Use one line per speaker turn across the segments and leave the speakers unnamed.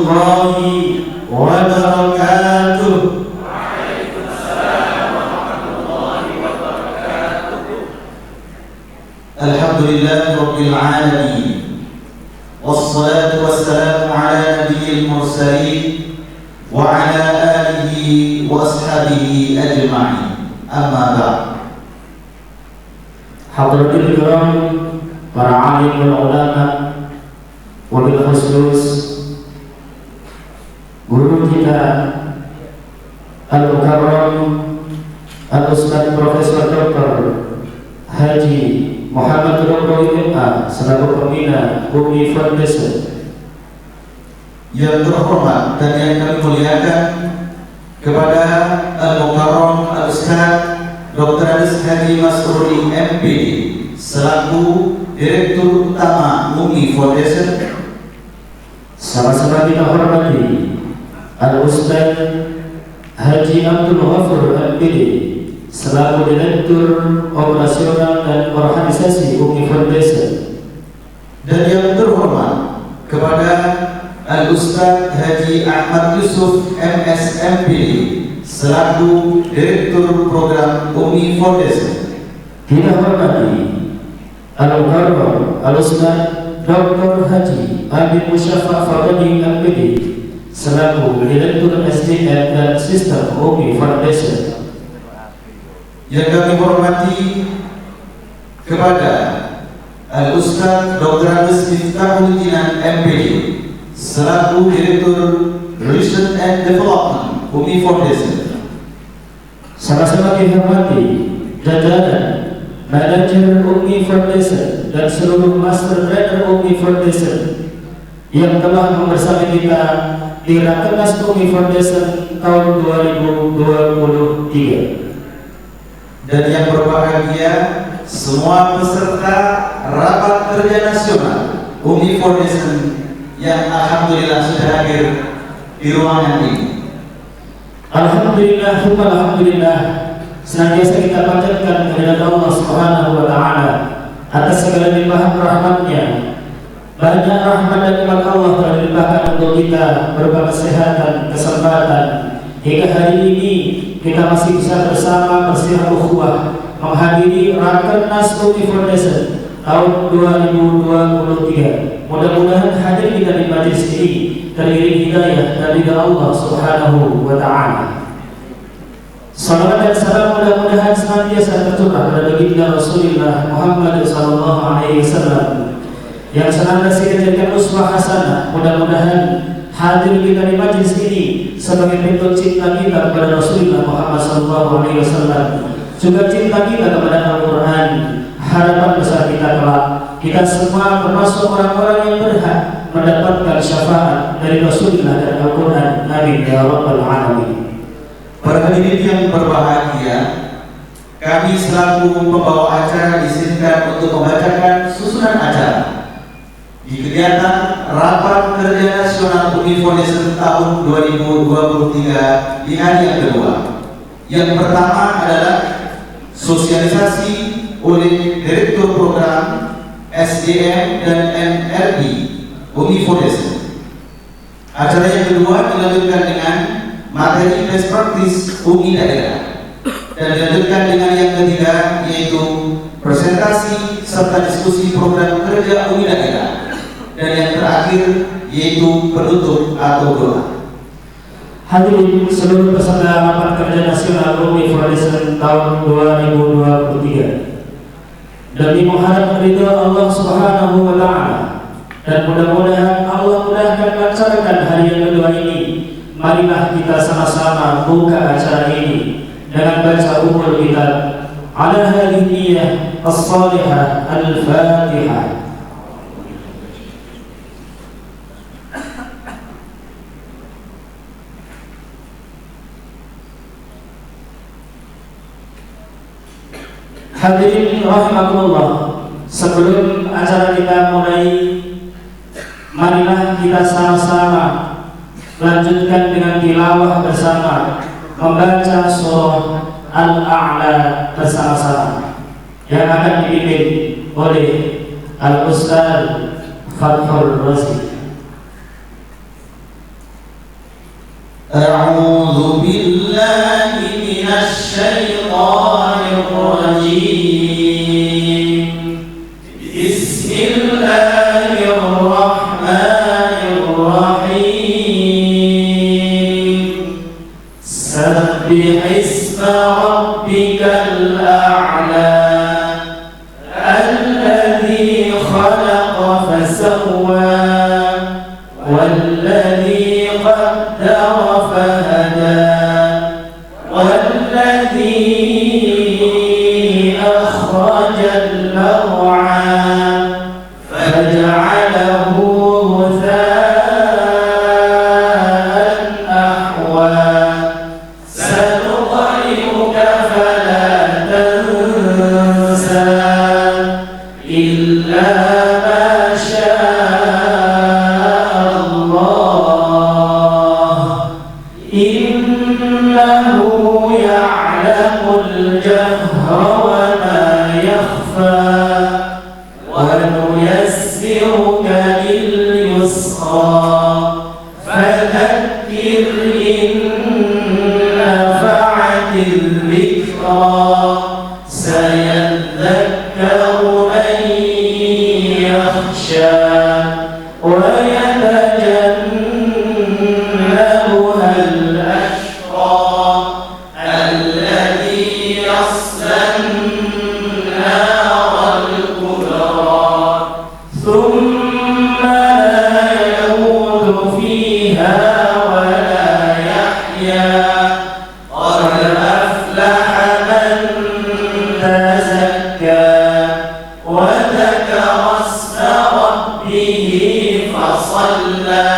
warahmatullahi wabarakatuh. Alhamdulillahi rabbil alamin. Wassalatu wassalamu ala nabiyil mursalin wa ala alihi wa ashabihi ajma'in. Amma ba'd.
Hadratul kiram, para alim wal ulama, wabil khusus guru kita Al-Mukarram Al-Ustaz Profesor Dr. Haji Muhammad Rawi MA selaku pembina Umi Foundation.
Yang terhormat dan yang kami muliakan, kepada Al-Mukarram Al-Ustaz Dr. Haji Masruri MPD selaku Direktur Utama Umi Foundation.
Sama-sama kita hormati Al-Ustaz Haji Abdul Ghafur MPD selaku Direktur Operasional dan Organisasi Umi Foundation.
Dan yang terhormat kepada Al-Ustaz Haji Ahmad Yusuf MS MPD selaku Direktur Program Umi Foundation.
Kita hormati Al-Mukarram Al-Ustaz Dr. Haji Abi Musyafa Fadli MPD selaku Direktur SDM dan Sistem Umi Foundation.
Yang kami hormati kepada Al-Ustaz Dr. Miftahul Jinan MPD selaku Direktur Research and Development Umi Foundation.
Sama-sama dihormati jajaran manajer Umi Foundation dan seluruh master trainer Umi Foundation yang telah membersama kita di Rakernas Umi Foundation tahun 2023.
Dan yang berbahagia semua peserta rapat kerja nasional Umi Foundation yang alhamdulillah sudah hadir di ruangan ini.
Alhamdulillah, alhamdulillah, senantiasa kita panjatkan kehadirat Allah Subhanahu wa Ta'ala atas segala limpahan rahmatnya. Banyak rahmat dan nikmat Allah telah dilimpahkan untuk kita berupa kesehatan, kesempatan hingga hari ini kita masih bisa bersama bersihah ukhuwah menghadiri Rakernas Umi Foundation tahun 2023. Mudah-mudahan hadir kita di majelis ini teriring hidayah dari Allah Subhanahu wa Ta'ala. Salawat dan salam mudah-mudahan senantiasa tercurah pada baginda Rasulullah Muhammad sallallahu alaihi wasallam yang senantiasa dijadikan uswah hasanah. Mudah-mudahan hadir kita di majelis ini sebagai bentuk cinta kita kepada Rasulullah Muhammad sallallahu alaihi wasallam, juga cinta kita kepada Al-Qur'an. Harapan besar kita kelak kita semua termasuk orang-orang yang berhak mendapatkan syafaat dari Rasulullah dan Al-Quran. Amin ya rabbal alamin.
Para hadirin yang berbahagia, kami selaku pembawa acara diizinkan untuk membacakan susunan acara di kegiatan Rapat Kerja Nasional Umi Foundation tahun 2023 di hari yang kedua. Yang pertama adalah sosialisasi oleh Direktur Program SDM dan NRI Umi Foundation. Acara yang kedua dilanjutkan dengan materi best practice Umi daerah, dan dilanjutkan dengan yang ketiga yaitu presentasi serta diskusi program kerja Umi daerah, dan yang terakhir yaitu penutup atau doa.
Hadirin seluruh peserta Rapat Kerja Nasional Umi Foundation tahun 2023, demi mengharap ridha Allah Subhanahu wa Ta'ala dan mudah-mudahan Allah mudahkan melancarkan hari yang kedua ini, marilah kita sama-sama buka acara ini dengan baca umul kitab ala hadhihi niyyah as-salihah al-Fatihah. Hadirin rahimakumullah, sebelum acara kita mulai, marilah kita sama-sama lanjutkan dengan tilawah bersama, membaca surah Al-A'la bersama-sama yang akan dipimpin oleh Al-Ustaz Fathul Razi.
أعوذ بالله من الشيطان الرجيم بسم الله الرحمن الرحيم سبح اسم ربك الأعلى الذي خلق فسوى والذي قدر فهدى والذي أخرج المرعى فجعله غثاء أحوى سنقرئك فلا تنسى إلا ما شاء الله إنه يعلم الجهر وما يخفى ونيسرك لليسرى فذكر إن نفعت الذكرى سيذكر من يخشى ويتجنبها الأشقى الذي يصلى النار الكبرى ثم لا يموت فيها ولا يحيا قد أفلح من تزكى وذكر اسم ربه فصلى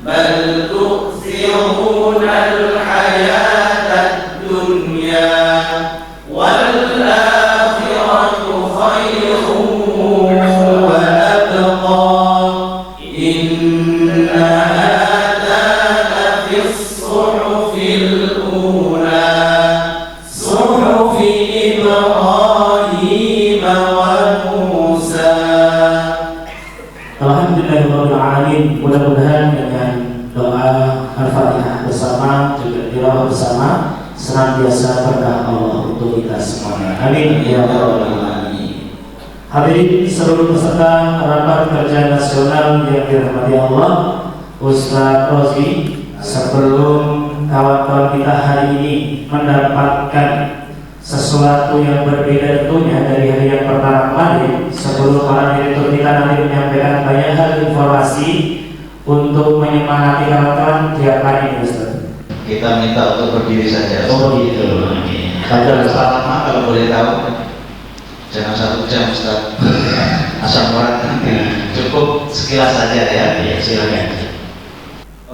بل تؤثرون الحياة الدنيا والآخرة خير وأبقى إن هذا لفي الصحف الأولى صحف إبراهيم وموسى.
Alhamdulillahirrahmanirrahim. Mudah-mudahan dengan doa Al-Fatihah bersama juga tilawah bersama senantiasa berkah Allah untuk kita semuanya. Amin ya rabbal alamin. Hadirin seluruh peserta rapat kerja nasional yang dirahmati Allah, Ustaz Rozi, sebelum kawan-kawan kita hari ini mendapatkan sesuatu yang berbeda tentunya dari hari yang pertama kemarin, sebelum para direktur kita nanti menyampaikan banyak hal informasi untuk menyemangati kawan-kawan diapakan ini, Ustaz?
Kita minta untuk berdiri saja.
Oh gitu.
Saja lama kalau boleh tahu. Jangan 1 jam, Ustaz. Asal murad nanti. Cukup sekilas saja ya. Ya, silakan.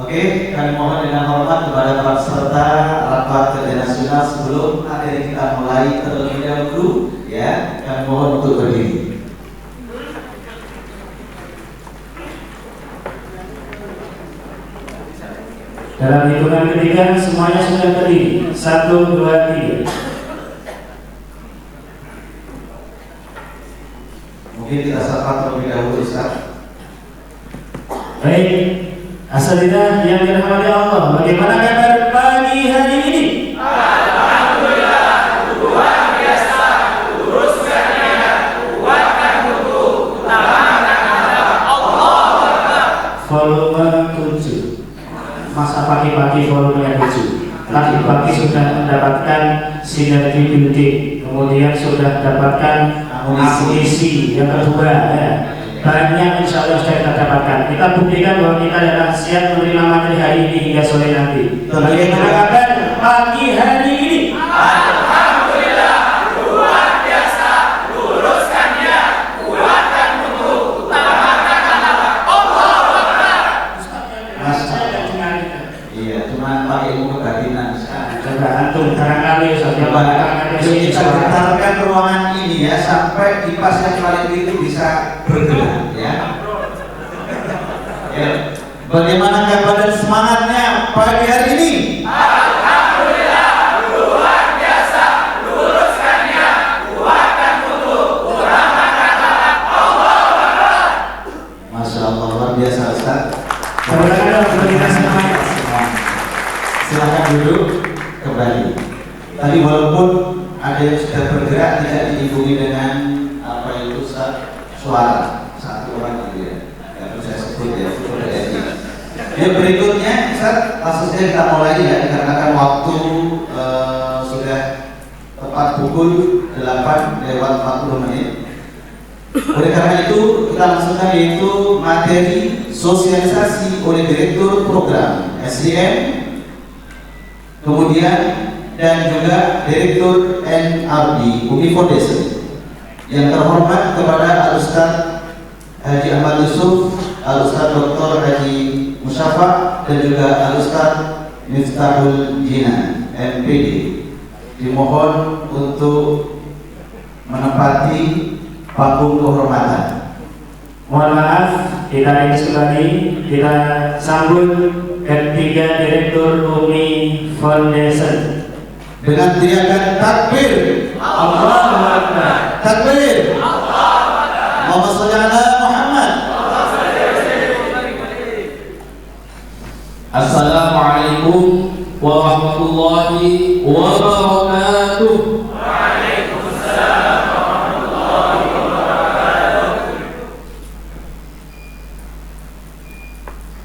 Oke, kami mohon dengan hormat kepada para peserta rapat kerja nasional sebelum materi kita mulai terlebih dahulu, ya, kami mohon untuk berdiri.
Dalam hitungan ketiga semuanya sudah berdiri. 1, 2, 3.
Mungkin kita sapa terlebih dahulu, Ustaz.
Baik, asatidzah yang dirahmati Allah, bagaimana kabar pagi hari ini?
Alhamdulillah, luar biasa. Luruskannya, kuatkan mutu, utamakan Allah.
Volume 7. Masa pagi-pagi volumenya 7. Tadi pagi sudah mendapatkan sinergi building, kemudian sudah mendapatkan amunisi yang kedua, ya. Banyak insya Allah sudah kita dapatkan. Kita buktikan bahwa kita datang siap menerima materi hari ini hingga sore nanti. Bagaimana kabar pagi hari ini?
Alhamdulillah, luar biasa. Luruskannya, kuatkan mutu, utamakan Allah.
Iya, cuma pakai ilmu kebatinan.
Coba antum barangkali saja
Kita gentarkan ruangan ini ya sampai kipas yang paling itu bisa bergerak, ya. Ya. Bagaimana kabar dan semangatnya pagi hari ini?
Alhamdulillah, luar biasa. Luruskannya, kuatkan mutu, utamakan Allah.
Masya Allah, luar biasa, Ustaz.
Bagaimana berikan semangat?
Silahkan duduk kembali. Tadi walaupun ada yang sudah bergerak tidak diiringi dengan apa itu suara satu orang gitu ya. Yang saya sebut ya, ya berikutnya Ustaz, langsung saja kita mulai ya, dikarenakan waktu sudah tepat pukul 8:40. Oleh karena itu kita langsungkan yaitu materi sosialisasi oleh Direktur Program SDM, kemudian dan juga Direktur NRD Umi Foundation. Yang terhormat kepada Al-Ustaz Haji Ahmad Yusuf, Al-Ustaz Dr. Haji Musyafa, dan juga Al-Ustaz Miftahul Jinan MPD, dimohon untuk menempati panggung kehormatan.
Mohon maaf, kita ini sekali kita sambut ketiga Direktur Umi Foundation
Dengan teriakan takbir,
Allahu Akbar.
takbir, Muhammad sholli ala Muhammad.
Assalamualaikum warahmatullahi wabarakatuh.
Waalaikumsalam warahmatullahi wabarakatuh.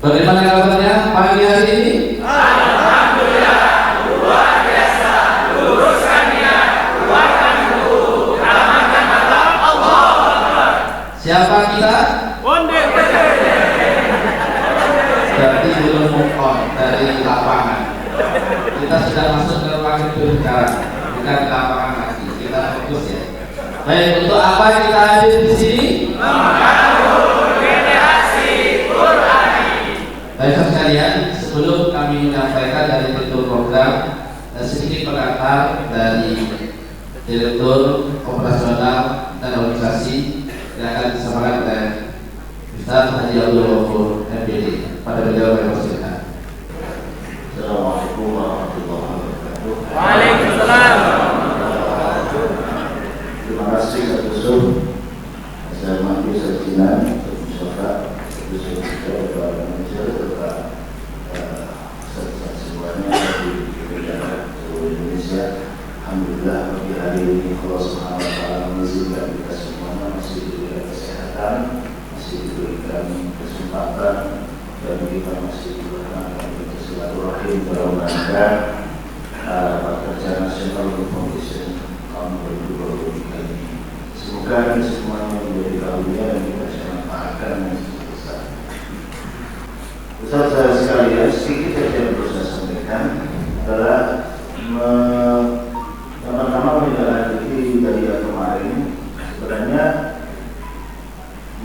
Bagaimana kabarnya pagi hari ini?
Alhamdulillah, luar biasa. Luruskannya, kuatkan mutu, rahmatkan Allah. Allahu Akbar.
Siapa kita? Berarti belum move on dari lapangan. Kita sudah masuk ke lapangan sekarang, bukan di lapangan lagi. Kita fokus ya. Baik, untuk apa kita hadir di sini?
Membangun generasi Qurani.
Baik sekalian, sebelum kami menyampaikan dari Direktur Program, sedikit pengantar dari Direktur Operasional dan Organisasi yang akan disampaikan oleh Ustaz Haji Abdul Ghafur MPD. Pada beliau berkata,
Assalamualaikum warahmatullahi wabarakatuh.
Waalaikumsalam.
Terima kasih atas Yusuf. Saya Mati Sarjina, Mustafa, Yusuf Ketua Manajer, Ketua semuanya di negara seluruh Indonesia. Alhamdulillah pagi hari ini Allah Subhanahu Wa Taala mengizinkan kita semuanya masih diberikan kesehatan, masih diberikan kesempatan, dan kita masih diberikan silaturahim dalam rangka kerja nasional Foundation tahun 2023 ini. Semoga ini semuanya menjadi karunia dan kita bisa manfaatkan yang sebesar. Ustaz sekalian, sedikit saja yang perlu saya sampaikan adalah pertama menindaklanjuti dari yang kemarin. Sebenarnya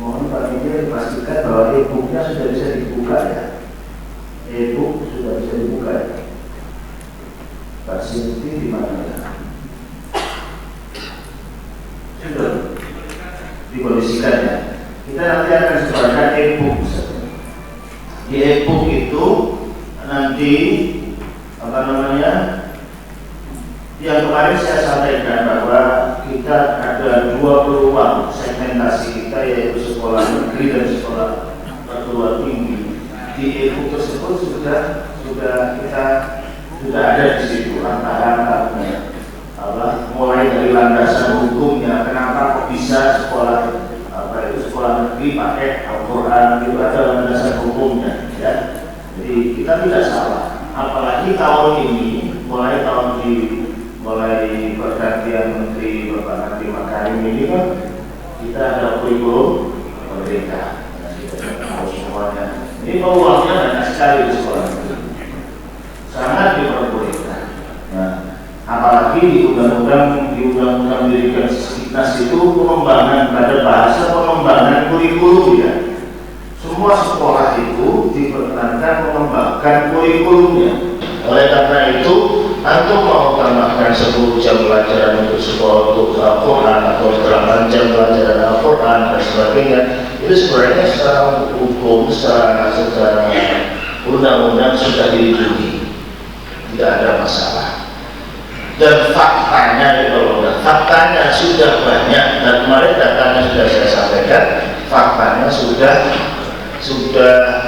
mohon Pak Media dipastikan bahwa e-booknya sudah bisa dibuka ya. E-book sudah bisa dibuka ya. Pak Sinti di mana ya? Sudah dikondisikan ya. Kita nanti akan sebarkan e-book. Di e-book itu nanti apa namanya? Yang kemarin saya sampaikan bahwa kita ada dua peluang segmentasi kita, yaitu sekolah negeri dan sekolah perguruan tinggi. Di e-book tersebut sudah kita ada di situ langkah-langkahnya, mulai dari landasan hukumnya, kenapa kok bisa sekolah negeri pakai Al-Quran, itu ada landasan hukumnya ya. Jadi kita tidak salah, apalagi tahun ini mulai pergantian Menteri Bapak Nadiem Makarim ini kan kita ada kurikulum merdeka. Kita tahu semuanya. Ini peluangnya banyak sekali di sekolah negeri, sangat diperbolehkan. Nah, apalagi di undang-undang pendidikan Sisdiknas itu pengembangan pada bahasa pengembangan kurikulum ya. Semua sekolah itu diperkenankan mengembangkan kurikulumnya. Oleh karena itu, antum mau tambahkan 10 jam pelajaran untuk sekolah untuk Al-Quran atau 8 jam pelajaran Al-Quran dan sebagainya, itu sebenarnya secara hukum, secara undang-undang sudah dilindungi, tidak ada masalah. Dan faktanya sudah banyak, dan kemarin datanya sudah saya sampaikan, faktanya sudah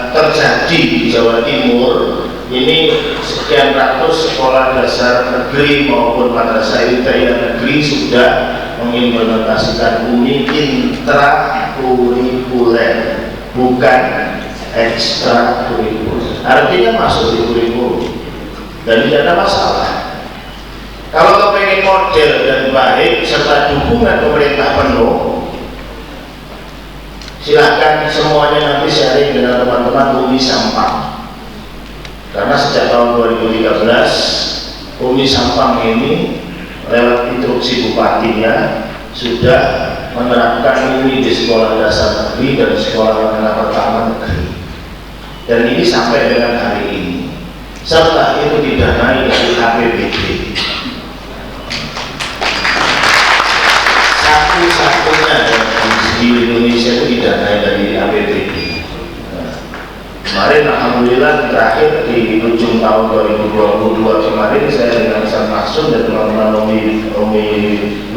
terjadi di Jawa Timur ini sekian ratus sekolah dasar negeri maupun madrasah ibtidaiyah negeri sudah mengimplementasikan UMI intrakurikuler, bukan ekstrakurikuler. Artinya masuk di kurikulum dan tidak ada masalah. Kalau kepengen model dan baik serta dukungan pemerintah penuh, silakan semuanya nanti sharing dengan teman-teman UMI Sampang. Karena sejak tahun 2013 UMI Sampang ini lewat instruksi bupatinya sudah menerapkan UMI di sekolah dasar negeri dan sekolah menengah pertama negeri. Dan ini sampai dengan hari ini. Serta itu didanai dari APBD. Satu-satunya di Indonesia itu didanai dari APBD. Kemarin alhamdulillah terakhir di ujung tahun 2022 kemarin saya dengan Ustaz Maksum dan teman-teman Umi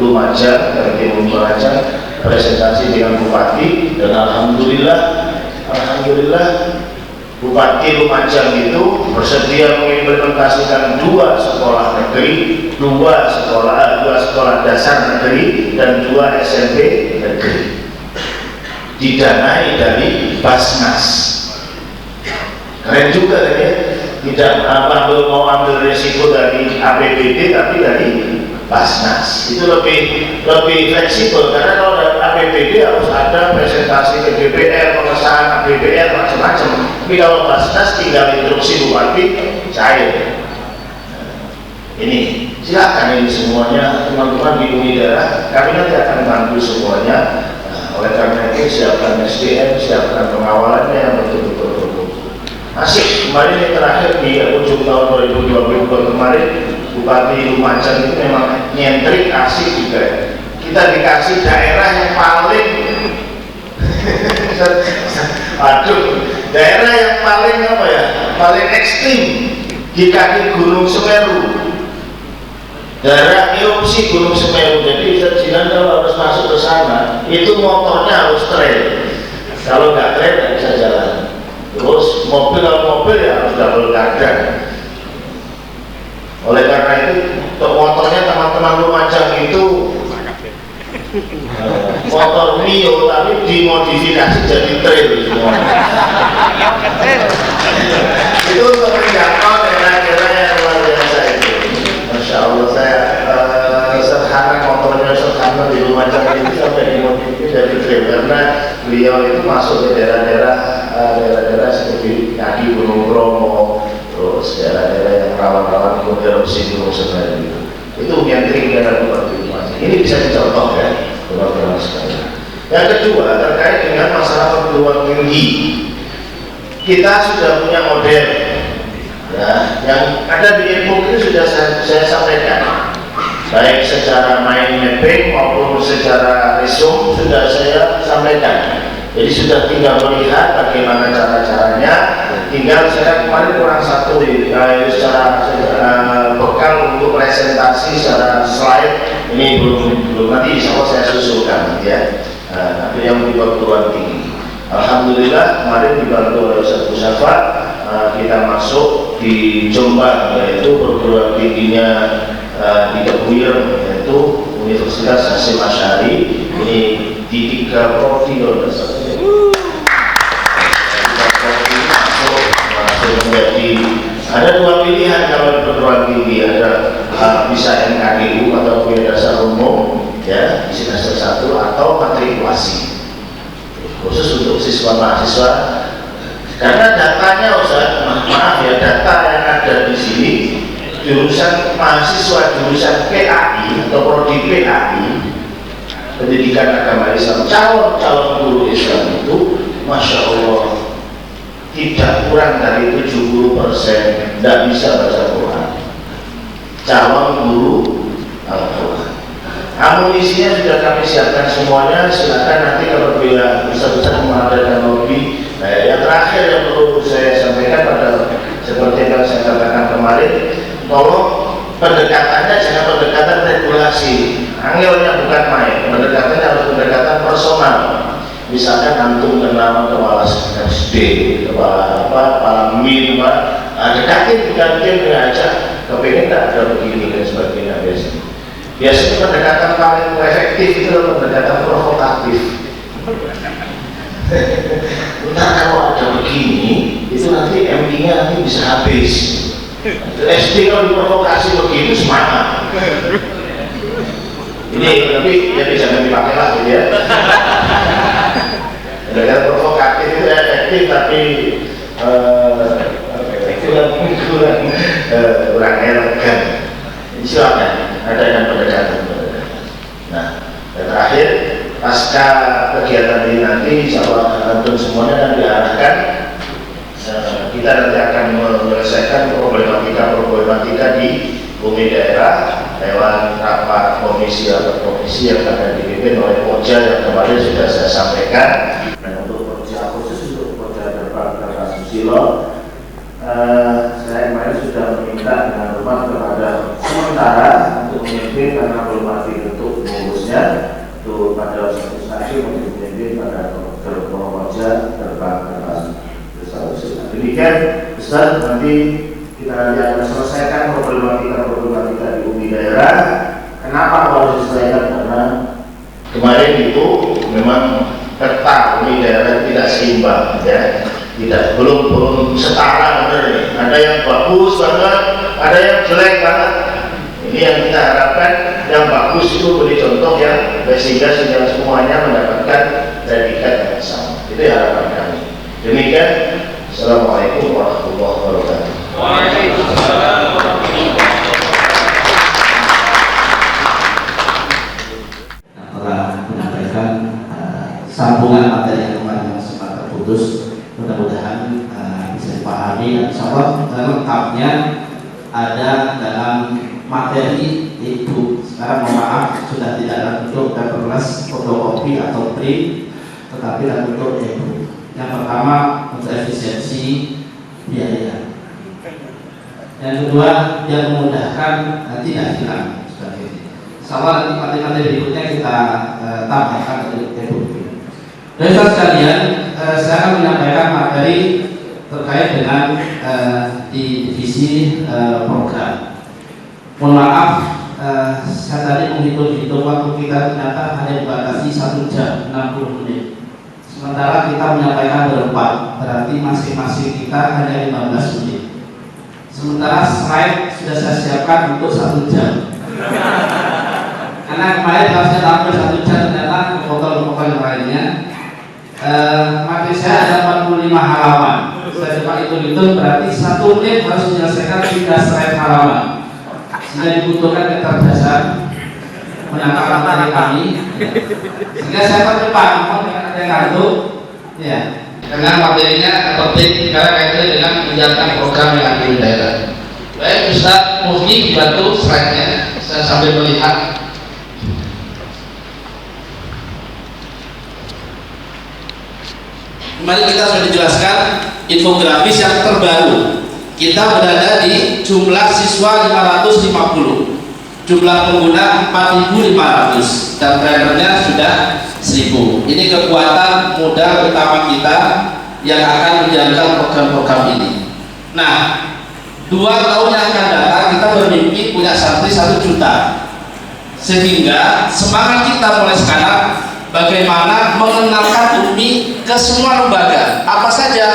Lumajang dari tim Lumajang presentasi dengan Bupati, dan alhamdulillah Bupati Lumajang itu bersedia mengimplementasikan 2 sekolah negeri, 2 sekolah dasar negeri dan 2 SMP negeri didanai dari Basnas. Keren juga kan ya, tidak mau ambil resiko dari APBD tapi dari Basnas. Itu lebih fleksibel, karena kalau dari APBD harus ada presentasi ke DPR, pengesahan APBR macam-macam. Tapi kalau Basnas tinggal instruksi bupati cair. Ini silakan ini semuanya teman-teman di UMI daerah, kami nanti akan bantu semuanya. Oleh karena itu siapkan SDM, siapkan pengawalannya yang betul-betul asik. Kemarin yang terakhir di ujung tahun 2022 kemarin Bupati Lumajang itu memang nyentrik, asik juga. Kita dikasih daerah yang paling daerah yang paling apa ya, paling ekstrim di kaki Gunung Semeru, daerah erupsi Gunung Semeru. Jadi Jinan kalau harus masuk ke sana itu motornya harus trail, kalau nggak trail nggak bisa jalan. Terus mobil ya harus double gardan. Oleh karena itu untuk motornya teman-teman Lumajang itu motor Mio tapi dimodifikasi jadi trail semua. Itu untuk menjangkau daerah-daerah yang luar biasa itu. Masya Allah, saya sederhana, motornya sederhana di Lumajang itu sampai dimodifikasi jadi trail, karena beliau itu masuk ke daerah-daerah seperti kaki Gunung Bromo, terus daerah-daerah yang rawan-rawan erupsi Gunung Semeru itu nyentrik daerah seperti itu. Ini bisa dicontoh ya teman-teman sekalian. Yang kedua terkait dengan masalah perguruan tinggi, kita sudah punya model ya, yang ada di e-book itu sudah saya sampaikan, baik secara mind mapping maupun secara resume sudah saya sampaikan. Jadi sudah tinggal melihat bagaimana cara-caranya. Tinggal saya kemarin kurang satu secara bekal untuk presentasi secara slide. Ini belum nanti insya Allah saya susulkan ya. Tapi yang di perguruan tinggi, alhamdulillah kemarin dibantu oleh Ustaz Musafa, kita masuk di Jombang, yaitu perguruan tingginya di Kebuir, yaitu Universitas Hasyim Asy'ari. Ini di 3 prodi masuk menjadi, ada 2 pilihan kalau perguruan tinggi, ada bisa NKGU atau kuliah dasar umum ya di semester 1 atau matrikulasi khusus untuk siswa mahasiswa. Karena datanya Ustaz, maaf ya, data yang ada di sini jurusan mahasiswa jurusan PAI atau prodi PAI, pendidikan agama Islam, calon guru Islam itu Masya Allah tidak kurang dari 70% tidak bisa baca Quran. Calon guru Al-Quran, amunisinya sudah kami siapkan semuanya. Silakan nanti apabila Ustaz mengadakan lobby. Nah, yang terakhir yang perlu saya sampaikan pada seperti yang saya katakan kemarin, tolong pendekatannya jangan pendekatan regulasi. Angelnya bukan main, pendekatannya harus pendekatan personal. Misalkan antum kenal kepala SD, kepala MIN, dekatin ngajak, kepengen tak ada begini dan sebagainya. Biasanya pendekatan paling efektif itu pendekatan provokatif. Ntar kalau ada begini, itu nanti MD-nya nanti bisa habis. SD kalau diprovokasi begitu semangat. Ini tapi jadi jangan dipakai lah gitu ya. Pendekatan provokatif itu efektif tapi kurang elegan. Silakan ada yang pendekatan. Nah, dan terakhir pasca kegiatan ini nanti insya Allah untuk semuanya dan diarahkan kita nanti akan menyelesaikan problematika di bumi daerah lewat rapat komisi atau komisi yang akan dipimpin oleh Pokja yang kemarin sudah saya sampaikan. Dan untuk Pokja khusus untuk Pokja Gerbang Kartasusilo, saya kemarin sudah meminta dengan hormat kepada sementara untuk memimpin karena belum mati bentuk pengurusnya itu pada satu stasiun untuk memimpin pada Gerbang Pokja Gerbang Kartasusilo. Demikian Ustaz, nanti kita akan selesaikan problematika di bumi daerah. Kenapa harus diselesaikan? Karena kemarin itu memang peta bumi daerah tidak seimbang, ya, belum setara benar nih. Ada yang bagus banget, ada yang jelek banget. Ini yang kita harapkan, yang bagus itu beri contoh yang sehingga semuanya mendapatkan predikat yang sama. Itu harapan kami. Demikian. Assalamualaikum warahmatullahi wabarakatuh.
Waalaikumsalam.
Telah menyampaikan sambungan materi yang kemarin sempat terputus, mudah-mudahan bisa dipahami dan insyaallah lengkapnya ada dalam materi itu. Sekarang mohon maaf sudah tidak dalam bentuk paperless, fotokopi atau print, tetapi dalam bentuk e-book. Yang pertama untuk efisiensi biaya. Yang kedua dia memudahkan tidak hilang sebagainya. Insyaallah nanti materi berikutnya kita tambahkan dari e-book. Baiklah sekalian, saya akan menyampaikan materi terkait dengan di divisi program. Mohon maaf, saya tadi menghitung waktu kita ternyata hanya dibatasi 1 jam 60 menit. Sementara kita menyampaikan berempat, berarti masing-masing kita hanya 15 menit. Sementara slide sudah saya siapkan untuk 1 jam. Karena kemarin harusnya tampil 1 jam, ternyata kepotong-kepotong yang lainnya. Materi saya ada 45 halaman. Saya coba hitung-hitung, berarti 1 menit harus menyelesaikan 3 slide halaman. Sehingga dibutuhkan kecerdasan menangkap materi kami. Sehingga saya percepat, mohon dengan ada yang ngantuk, ya. Karena materinya penting karena kaitannya dengan menjalankan program yang ada di daerah. Baik, Ustaz Mufti dibantu slide-nya. Saya sambil melihat. Kemarin kita sudah dijelaskan infografis yang terbaru. Kita berada di jumlah siswa 550. Jumlah pengguna 4.500 dan trainernya sudah 1.000. Ini kekuatan modal utama kita yang akan menjalankan program-program ini. Nah, 2 tahun yang akan datang kita bermimpi punya santri 1 juta. Sehingga semangat kita mulai sekarang bagaimana mengenalkan UMI ke semua lembaga. Apa saja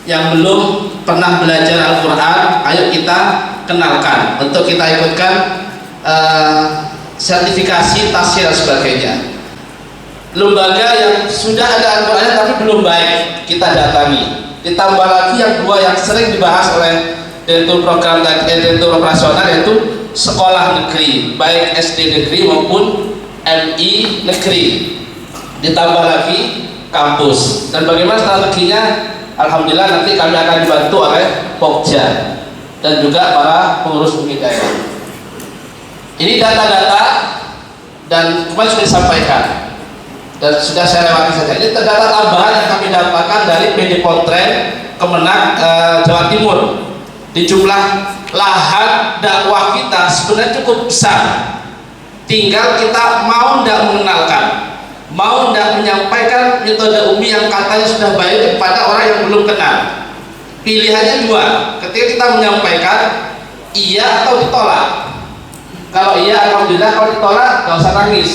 yang belum pernah belajar Al-Quran, ayo kita kenalkan untuk kita ikutkan sertifikasi, tasya dan sebagainya. Lembaga yang sudah ada Al-Quran tapi belum baik kita datangi. Ditambah lagi yang 2 yang sering dibahas oleh Direktur Program dan Direktur Operasional, yaitu sekolah negeri, baik SD negeri maupun MI negeri. Ditambah lagi kampus. Dan bagaimana strateginya? Alhamdulillah nanti kami akan dibantu oleh Pokja dan juga para pengurus UMI daerah. Ini data-data dan kemarin sudah disampaikan dan sudah saya lewati saja. Ini data tambahan yang kami dapatkan dari PD Pontren Kemenag Jawa Timur. Di jumlah lahan dakwah kita sebenarnya cukup besar. Tinggal kita mau tidak mengenalkan, mau tidak menyampaikan metode UMI yang katanya sudah baik kepada orang yang belum kenal.
pilihannya dua. Ketika kita menyampaikan iya atau ditolak. Kalau iya, alhamdulillah. Kalau ditolak, nggak usah nangis.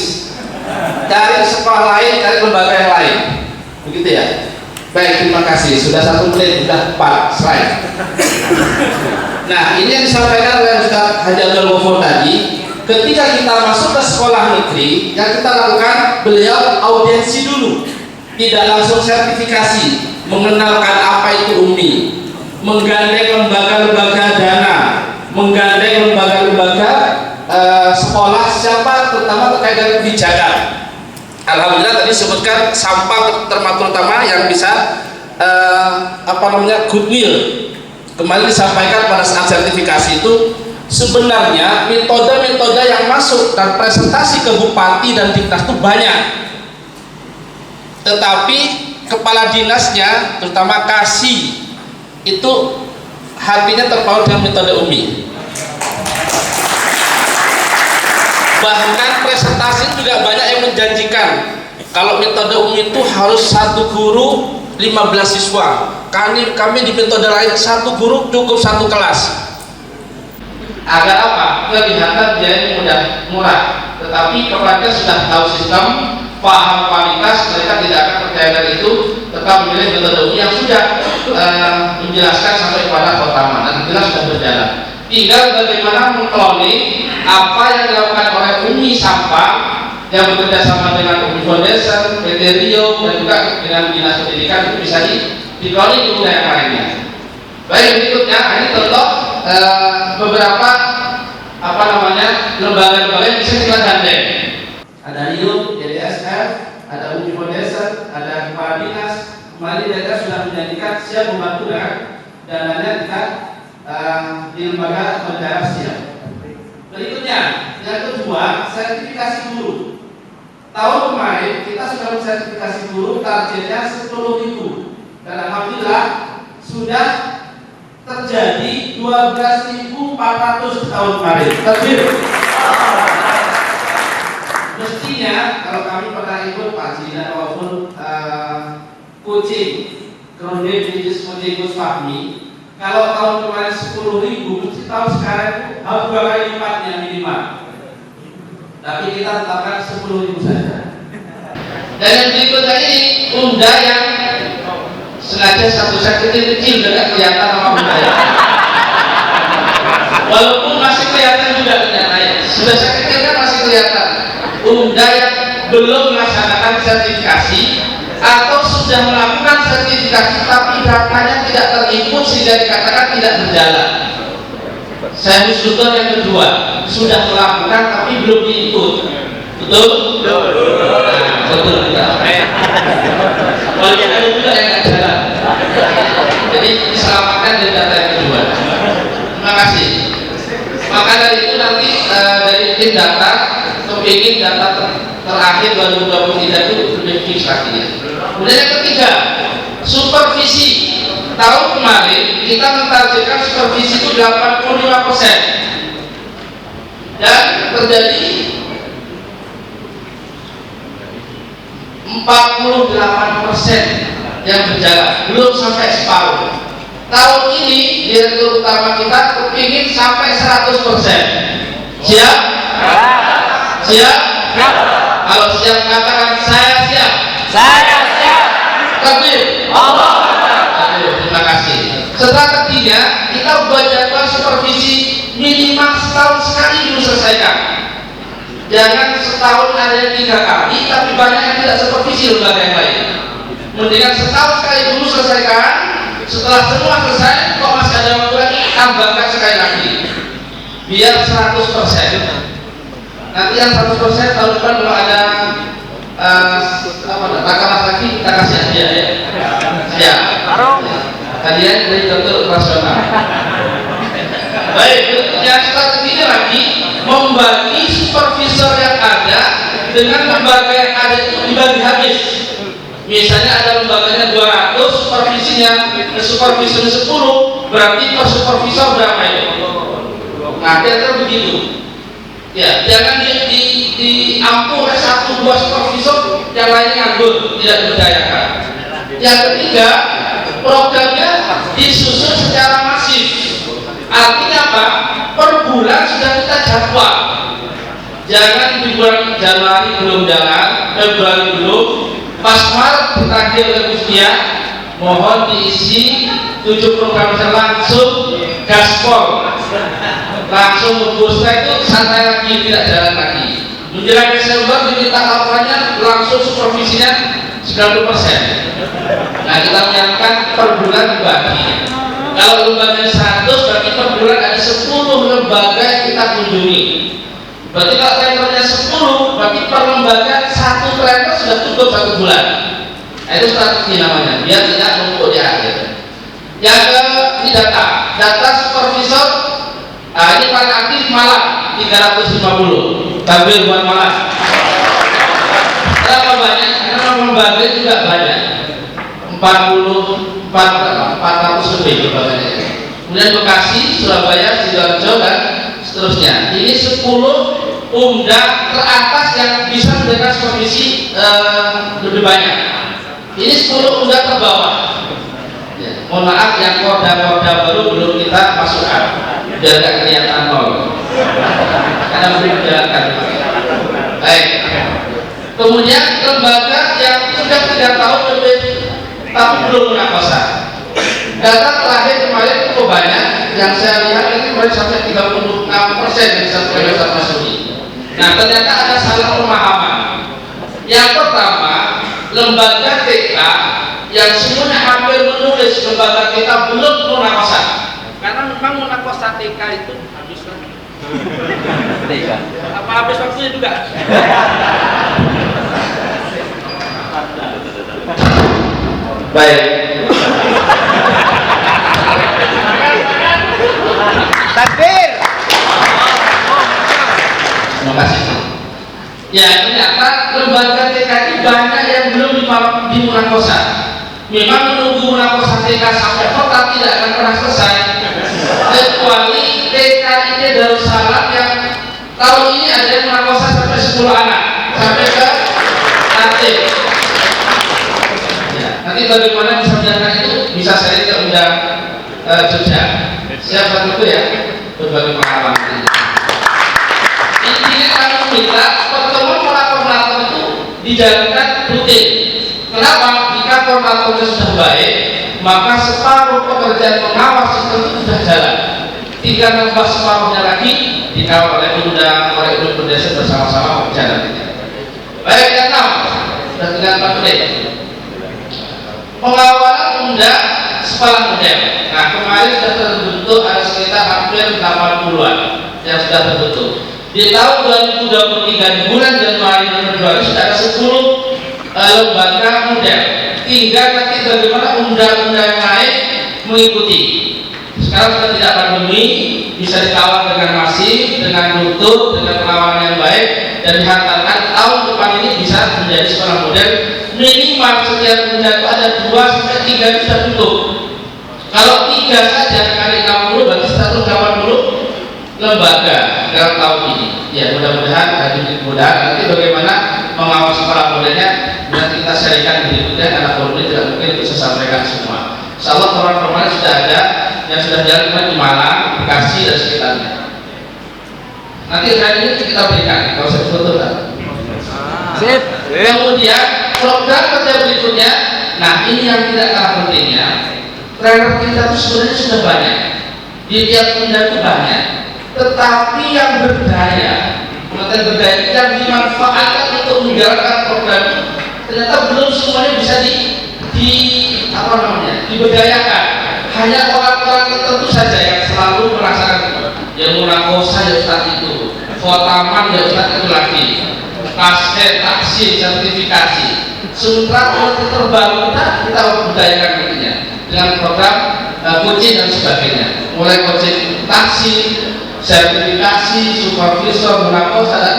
Cari sekolah lain, cari lembaga yang lain. Begitu ya. Baik, terima kasih. Sudah 1 menit, sudah 4 slide. Nah, ini yang disampaikan oleh Ustaz Haji Abdul Ghafur tadi. Ketika kita masuk ke sekolah negeri, yang kita lakukan, beliau audiensi dulu, tidak langsung sertifikasi, mengenalkan apa itu UMI, menggandeng lembaga-lembaga dana, menggandeng lembaga-lembaga sekolah siapa, terutama terkait dengan kebijakan. Alhamdulillah tadi sebutkan sampah terutama yang bisa goodwill. Kemarin disampaikan pada saat sertifikasi itu sebenarnya metode-metode yang masuk dan presentasi ke bupati dan diknas itu banyak, tetapi kepala dinasnya terutama kasih itu hatinya terpaut dengan metode UMI. Bahkan presentasi juga banyak yang menjanjikan kalau metode UMI itu harus 1 guru 15 siswa. Kami di metode lain 1 guru cukup 1 kelas. Agar apa? Kelihatan biayanya murah. Tetapi kepada sudah tahu sistem, paham kualitas, mereka tidak akan percaya dari itu, tetap memilih metode UMI yang sudah menjelaskan sampai kepada khotama dan jelas sudah berjalan. Tinggal bagaimana mengkloning apa yang dilakukan oleh UMI Sampang yang bekerja sama dengan UMI Foundation, PT Rio, dan juga dengan Dinas Pendidikan itu bisa dikloning di wilayah lainnya. Baik, berikutnya ini contoh beberapa lembaga-lembaga yang bisa kita gandeng. Ada Rio, JDSF, ada UMI Foundation, ada kepala dinas. Kemarin mereka sudah menjanjikan siap membantu dengan dananya dengan di lembaga atau daerah siap. Berikutnya, yang kedua, sertifikasi guru. Tahun kemarin kita sudah sertifikasi guru, targetnya 10.000 dan alhamdulillah sudah terjadi 12.400 tahun kemarin. Takbir. Mestinya kalau kami pernah ikut kajian maupun coaching Grounded Business Coaching Gus Fahmi, kalau tahun kemarin 10.000, mesti tahun sekarang itu harus 2 kali lipatnya minimal. Tapi kita tetapkan 10.000 saja. Dan yang berikutnya ini bunda yang sengaja satu kecil tidak kelihatan sama bunda ya. Walaupun masih kelihatan juga ternyata ya. Sudah saya kecil kan masih kelihatan. Bunda yang belum melaksanakan sertifikasi atau sudah melakukan sertifikasi tapi datanya tidak terinput sehingga dikatakan tidak berjalan. Saya husnuzon yang kedua, sudah melakukan tapi belum diinput. Betul? Betul tidak. Walaupun ada juga yang tidak jalan. Jadi diselamatkan dari data yang kedua. Terima kasih. Maka dari itu nanti dari tim data kepingin data terakhir 2023 itu lebih fix artinya. Kemudian yang ketiga, supervisi. Tahun kemarin kita mentargetkan supervisi itu 85% dan terjadi 48% yang berjalan, belum sampai separuh. Tahun ini direktur utama kita kepingin sampai 100%. Siap? Siap? Kalau siap katakan saya siap.
Saya siap.
Takbir.
Allah.
Terima kasih. Setelah ketiga, kita buat jadwal supervisi minimal setahun sekali dulu selesaikan. Jangan setahun ada yang 3 kali, tapi banyak yang tidak supervisi lembaga yang lain. Mendingan setahun sekali dulu selesaikan. Setelah semua selesai, kok masih ada waktu lagi, tambahkan sekali lagi. Biar 100%. Nanti yang 100% tahun depan kalau ada rakaman lagi kita kasih hadiah ya. Ya. Hadiah dari dokter operasional. Baik, berikutnya strateginya lagi membagi supervisor yang ada dengan lembaga yang ada itu dibagi habis. Misalnya ada lembaganya 200, supervisornya 10, berarti per supervisor berapa itu? Nah, kira-kira begitu. Ya, jangan diampu oleh 1-2 supervisor yang lainnya nganggur, tidak diberdayakan. Yang ketiga, programnya disusun secara masif. Artinya apa? Per bulan sudah kita jadwal. Jangan di bulan Januari belum jalan, Februari belum, pas Maret ditagih oleh Mustia, mohon diisi 7 program langsung gaspol, langsung membusa itu santai lagi, tidak jalan lagi. Menjelang Desember diminta laporannya langsung supervisinya 90%. Nah, kita menyiapkan per bulan dibagi. Kalau lembaganya 100, berarti per bulan ada 10 lembaga yang kita kunjungi. Berarti kalau trainernya 10, berarti per lembaga 1 trainer sudah cukup 1 bulan. Nah, itu strategi namanya, biar tidak numpuk di akhir. Yang ini data supervisor. Ini paling aktif Malang 350, tabir buat Malang. Kenapa banyak? Karena lembaga juga banyak, 400 lebih lembaganya. Kemudian Bekasi, Surabaya, Sidoarjo dan seterusnya. Ini 10 umda teratas yang bisa memberikan supervisi lebih banyak. Ini 10 umda terbawah. Ya, mohon maaf yang korda-korda baru belum kita masukkan, biar gak kelihatan nol, karena belum menjalankan. Baik. Kemudian lembaga yang sudah 3 tahun lebih tapi belum munakosa. Data terakhir kemarin cukup banyak, yang saya lihat ini kemarin sampai 36% yang bisa masuki. Nah, ternyata ada salah pemahaman. Yang pertama, lembaga TK yang semuanya hampir menulis lembaga kita belum munakosa, karena memang munakosa TK itu habis waktu. TK apa habis waktunya juga? Baik.
Takbir.
Terima kasih. Ya, ternyata lembaga TK ini banyak yang belum dimunakosa. Memang menunggu munakosa TK sampai kota tidak akan pernah selesai, kecuali TK ini Darussalam yang tahun ini ada yang munakosa sampai 10 anak, sampai ke Natib. Ya, nanti bagaimana bisa menjalankan itu bisa saya ke undang Jogja. Siapa itu ya? Berbagai pengalaman. Intinya kami minta pertemuan koordinator itu dijalankan rutin. Kenapa? Jika koordinatornya sudah baik, maka separuh pekerjaan pengawas sistem itu sudah jalan. Tinggal nambah separuhnya lagi dikawal oleh undang oleh Ibu Desa bersama-sama berjalan. Baik, yang 6 sudah tinggal 4 menit. Pengawalan undang sekolah model. Nah, kemarin sudah terbentuk ada sekitar hampir 80-an yang sudah terbentuk. Di tahun 2023 di bulan Januari dan Februari sudah ada 10 lembaga model. Tinggal nanti bagaimana undang-undang yang lain mengikuti. Sekarang sudah tidak pandemi, bisa dikawal dengan masif, dengan mutu, dengan pengawalan yang baik, dan dihantarkan tahun depan ini bisa menjadi sekolah model. Minimal setiap undang itu ada 2 sampai 3 itu sudah tutup. Kalau 3 saja kali 60 berarti 180 lembaga dalam tahun ini. Ya, mudah-mudahan nanti bagaimana mengawasi sekolah modelnya nanti kita sharingkan berikutnya, karena forum ini tidak mungkin bisa sampaikan semua. Insyaallah format sudah ada yang sudah jalan di Malang, Bekasi dan sekitarnya. Nanti hari ini kita berikan kalau saya foto kan.
Sip.
Kemudian program kerja berikutnya, nah ini yang tidak kalah pentingnya. Trainer kita itu sebenarnya sudah banyak, di tiap undang itu banyak, tetapi yang berdaya, yang dimanfaatkan untuk menjalankan program ternyata belum semuanya bisa diberdayakan. Hanya orang-orang tertentu saja yang selalu merasakan yang munakosa ya Ustaz itu, fotaman ya Ustaz itu lagi, kasih taksi sertifikasi. Sementara untuk terbaru kita berdayakan intinya dengan program coaching dan sebagainya, mulai coaching taksi, sertifikasi, supervisor, munakosa dan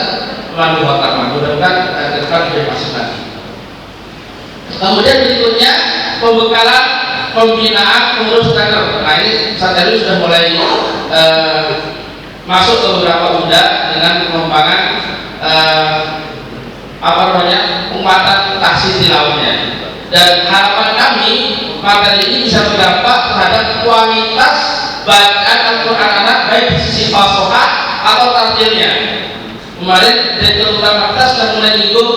melalui fotaman. Mudah-mudahan ke depan lebih masuk lagi. Kemudian berikutnya pembekalan pembinaan pengurus trainer. Nah, ini saat ini sudah mulai masuk ke beberapa undang dengan pengembangan umatan taksi tilawahnya. Dan harapan kami materi ini bisa berdampak terhadap kualitas bacaan Al-Quran anak baik di sisi fasohah atau tartilnya. Kemarin Direktur Utama kita sudah mulai nyinggung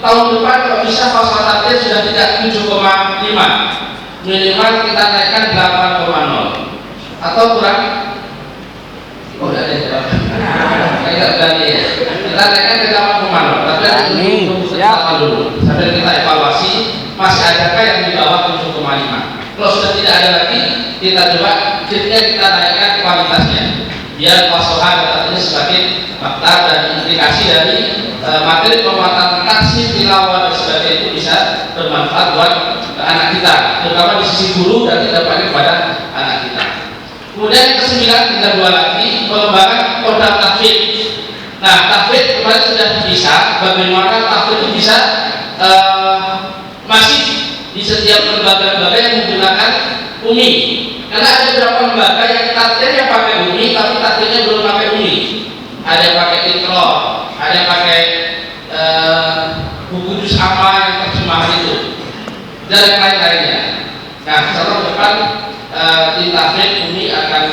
tahun depan kalau bisa fasohah tartil sudah tidak 7,5, minimal kita naikkan 8,0 atau kurang. Oh, udah ada jawab. Kita berani ya. Kita naikkan ke 8,0. Tapi kita dulu sampai kita evaluasi masih adakah yang di bawah 7,5. Kalau sudah tidak ada lagi, kita coba kita naikkan kualitasnya. Biar fasohah ini sebagai fakta dan implikasi dari materi penguatan taksir tilawah dan sebagainya itu bisa bermanfaat buat anak kita, terutama di sisi guru dan dampaknya kepada anak kita. Kemudian yang ke-9 kita dua lagi pengembangan program tahfidz. Nah, tahfidz kemarin sudah bisa bagaimana tahfidz itu bisa masih di setiap lembaga-lembaga yang menggunakan UMI. Karena ada beberapa lembaga yang tahfidznya pakai UMI tapi tahfidznya belum pakai UMI. Ada yang pakai Iqra, ada yang pakai buku juz amma yang terjemahan itu, dan yang lain-lainnya. Nah, setelah depan tim tahfidz UMI akan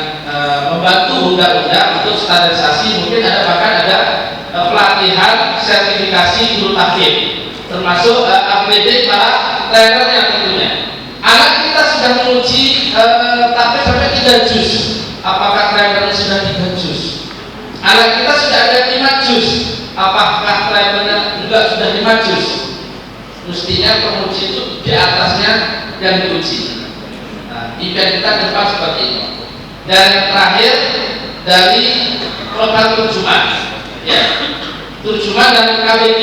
membantu undang-undang untuk standarisasi. Mungkin bahkan ada pelatihan sertifikasi guru tahfidz, termasuk upgrading para trainernya tentunya. Anak kita sudah menguji tahfidz sampai 3 juz. Apakah trainernya sudah 3 juz? Anak kita sudah ada 5 juz. Apakah trainernya juga sudah 5 juz? Mestinya penguji itu di atasnya yang diuji. Nah, impian kita ke depan seperti itu. Dan yang terakhir dari program terjemahan, ya, terjemahan dan KBB.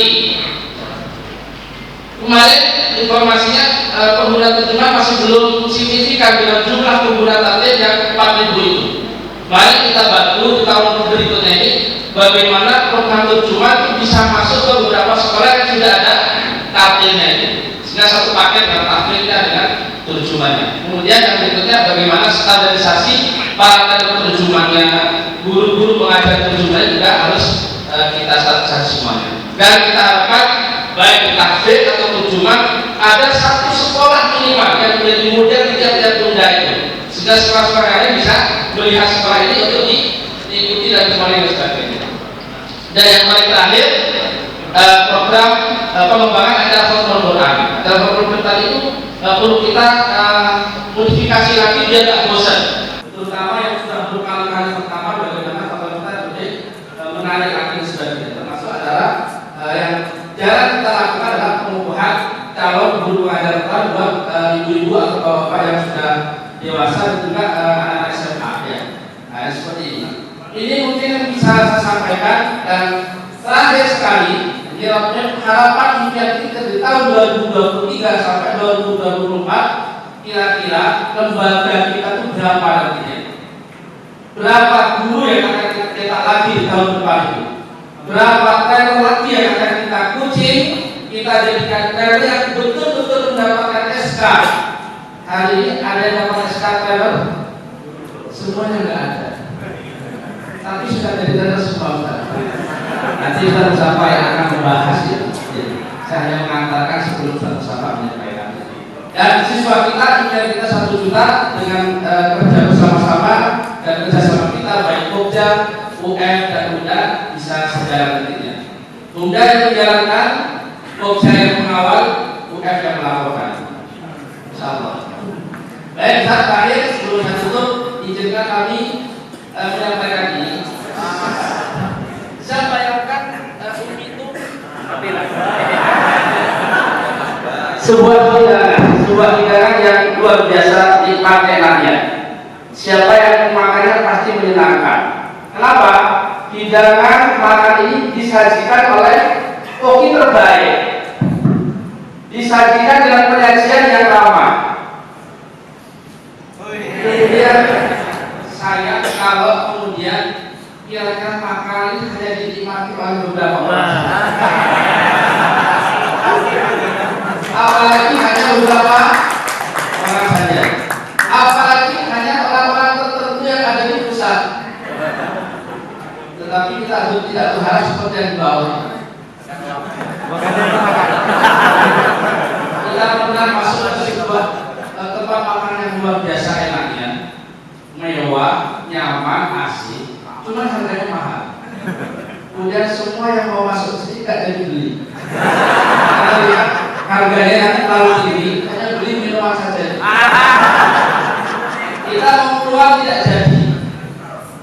Kemarin informasinya pengguna terjemahan masih belum signifikan dengan jumlah pengguna tahfidz yang 4.000 itu. Mari kita bantu di tahun berikutnya ini bagaimana program terjemahan bisa masuk ke beberapa sekolah yang sudah ada tahfidznya ini, sehingga satu paket dengan tahfidznya dengan terjemahannya. Kemudian yang berikutnya bagaimana standarisasi para terjemahannya, guru-guru pengajar terjemahannya juga harus kita standarisasi semuanya. Dan kita harapkan baik tahfidz atau terjemahan ada satu sekolah minimal yang menjadi model tidak tunda itu, sehingga sekolah-sekolah lain bisa melihat sekolah ini untuk diikuti dan sebagainya. Dan yang paling terakhir program pengembangan acara Fathul Quran. Acara Fathul Quran itu perlu kita modifikasi lagi biar tidak bosan. Terutama yang sudah berkali-kali pertama bagaimana Fathul Quran menarik lagi sebagainya. Termasuk adalah yang jarang kita lakukan adalah pengukuhan calon guru pengajar Quran buat ibu-ibu atau bapak yang sudah dewasa dan juga anak-anak SMA ya. Nah, seperti ini. Ini mungkin bisa saya sampaikan. Dan terakhir sekali, ini harapan impian kita di tahun 2023 sampai 2024 kira-kira lembaga kita itu berapa nantinya? Berapa guru yang akan kita cetak lagi di tahun depan itu? Berapa trainer lagi yang akan kita coaching, kita jadikan trainer yang betul-betul mendapatkan SK? Hari ini ada yang dapat SK trainer? Semuanya nggak ada. Tapi sudah jadi trainer semua. Nanti Ustaz Mustafa yang akan membahas ya. Saya hanya mengantarkan sebelum Ustaz Mustafa menyampaikan. Dan siswa kita impian kita 1 juta dengan kerja bersama-sama dan kerjasama kita baik Pokja, UM dan UNDA bisa sejalan nantinya. UNDA yang menjalankan, Pokja yang mengawal, UM yang melaporkan. Insyaallah. Baik, saat terakhir sebelum saya tutup, izinkan kami menyampaikan ini. Saya bayangkan UMI itu sebuah hidangan yang luar biasa dipakai rakyat. Siapa yang memakannya pasti menyenangkan. Kenapa? Hidangan makan ini disajikan oleh koki terbaik, disajikan dengan penyajian yang ramah. Kemudian saya kalau kemudian kira-kira makan ini hanya dinikmati oleh beberapa orang, apalagi hanya beberapa orang saja, apalagi hanya orang-orang tertentu yang ada di pusat. Tetapi kita tidak berharap seperti yang di bawah. kita pernah masuk ke sebuah tempat makan yang luar biasa enaknya, mewah, nyaman, asik, cuma harganya mahal. Kemudian semua yang mau masuk sini tidak jadi beli. Karena lihat harganya terlalu tinggi, hanya beli minuman saja. Kita mau keluar tidak jadi,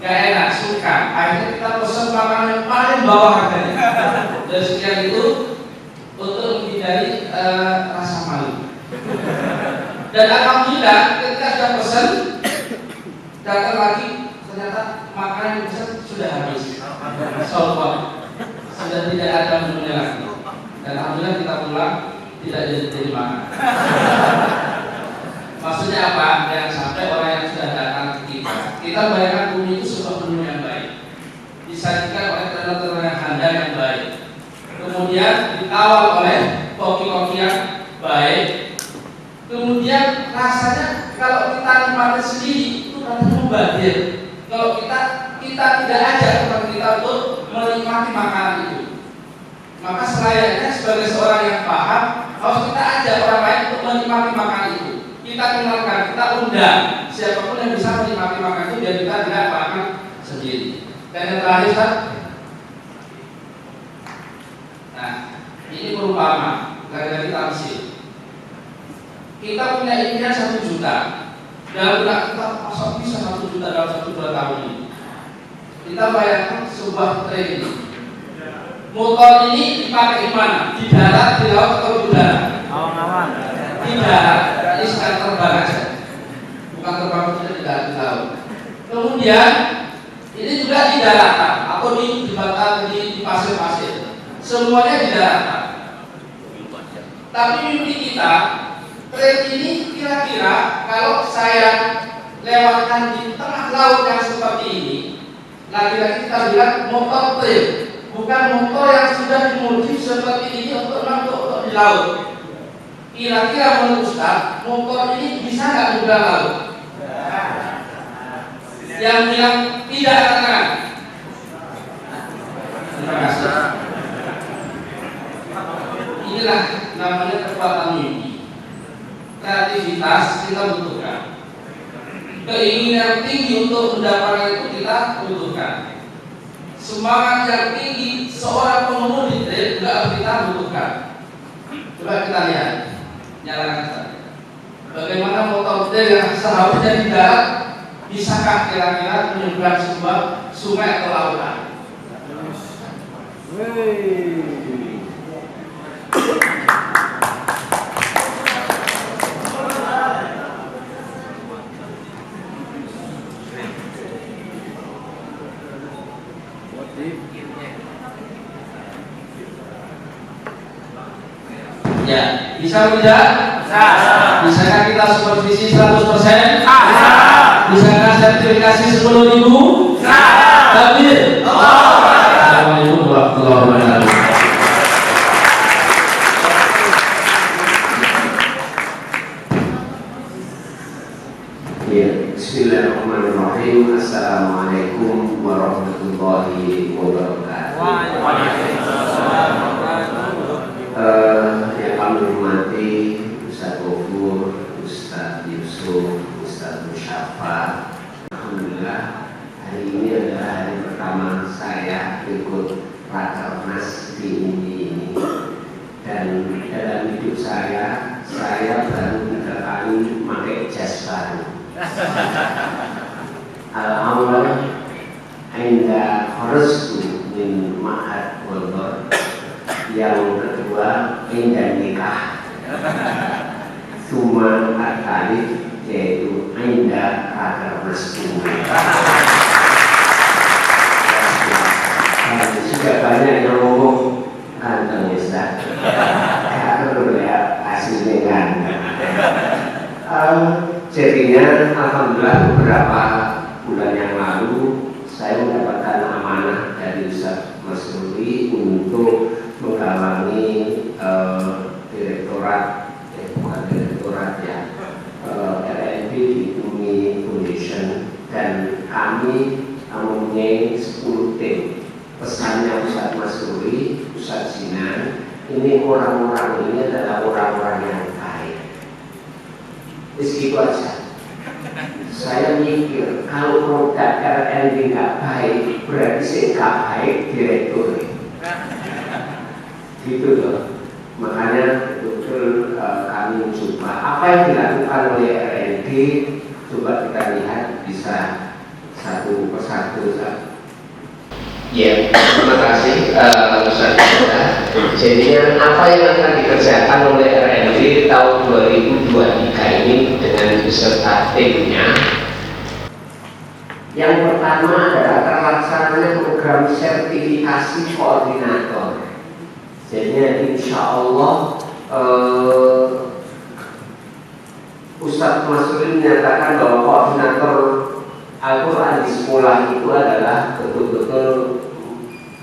nggak enak, suka. Akhirnya kita pesan makanan yang paling bawah harganya. Dan sekian itu untuk menghindari rasa malu. Dan alhamdulillah ketika sudah pesan, datang lagi ternyata makanan yang pesan sudah habis. Sobat sudah tidak ada menunya lagi. Dan alhamdulillah kita pulang tidak jadi makan. Maksudnya apa? Jangan sampai orang yang sudah datang ke kita bayangkan bumi itu sebuah menu yang baik, disajikan oleh tenan-tenan yang handal yang baik, kemudian dikawal oleh koki-koki yang baik, kemudian rasanya kalau kita nikmati sendiri itu rasanya membadir. Kalau kita tidak ajak teman kita untuk menikmati makanan itu, maka selayaknya sebagai seorang yang paham harus kita ajak orang lain untuk menikmati makanan itu. Kita kenalkan, kita undang siapapun yang bisa menikmati makanan itu biar kita tidak makan sendiri. Dan yang terakhir, Ustaz, nah ini perumpama dari tamsil. Kita punya impian 1 juta. Dalam benak kita masa bisa 1 juta dalam 1-2 tahun ini. Kita bayangkan sebuah tren ini. Motor ini dipakai di mana? Di darat, di laut, atau di udara? Di darat. Ini sedang terbang aja. Bukan terbang saja di laut. Kemudian ini juga di daratan atau di pasir-pasir. Semuanya di daratan. Tapi mimpi kita, tren ini kira-kira kalau saya lewatkan di tengah laut yang seperti ini, lagi-lagi kita bilang motor tren, bukan motor yang sudah dimodif seperti ini untuk di laut. Kira-kira menurut Ustaz, motor ini bisa nggak di laut? Yang bilang tidak akan. Terima kasih. Inilah namanya kekuatan mimpi. Kreativitas kita butuhkan. Keinginan tinggi untuk mendapatkan itu kita butuhkan. Semangat yang tinggi seorang pengemudi juga kita butuhkan. Coba kita lihat, nyalakan saja. Bagaimana motor yang seharusnya di darat bisakah kira-kira menyeberang sebuah sungai atau lautan? Ya, bisa tidak? Bisakah kita supervisi 100%? Bisakah sertifikasi 10.000? Takbir. Assalamualaikum warahmatullahi wabarakatuh.
Ya, bismillahirrahmanirrahim. Assalamualaikum warahmatullahi wabarakatuh. Yang kami hormati Ustaz Gofur, Ustaz Yusuf, Ustaz Musyafa. Alhamdulillah, hari ini adalah hari pertama saya ikut Rakernas di UNI ini. Dan dalam hidup saya baru 3 kali memakai jas baru. Al-awwal inda kharajtu min ma'had Bogor, yang kedua inda nikah, cuma kali yaitu inda Rakernas UNI. Sudah banyak yang ngomong ganteng Ustaz, kalau lihat hasilnya ganteng. Jadinya alhamdulillah beberapa bulan yang lalu saya mendapatkan amanah dari Ustaz Mas Ruli untuk menggawangi RNP di UNI Foundation, dan kami mempunyai 10 tim. Pesannya Ustaz Mas Ruli, Ustaz Sinan, ini orang-orang ini adalah orang-orang yang Itu aja. Saya mikir kalau produk R&D nggak baik, berarti saya nggak baik direktur. Gitu loh. Makanya betul kami coba apa yang dilakukan oleh R&D, coba kita lihat bisa satu persatu. Ya, terima kasih Ustaz. Jadinya apa yang akan dikerjakan oleh R&D tahun 2023 ini dengan beserta timnya? Yang pertama adalah terlaksananya program sertifikasi koordinator. Jadinya insya Allah Ustadz Masruri menyatakan bahwa koordinator Al-Quran di sekolah itu adalah betul-betul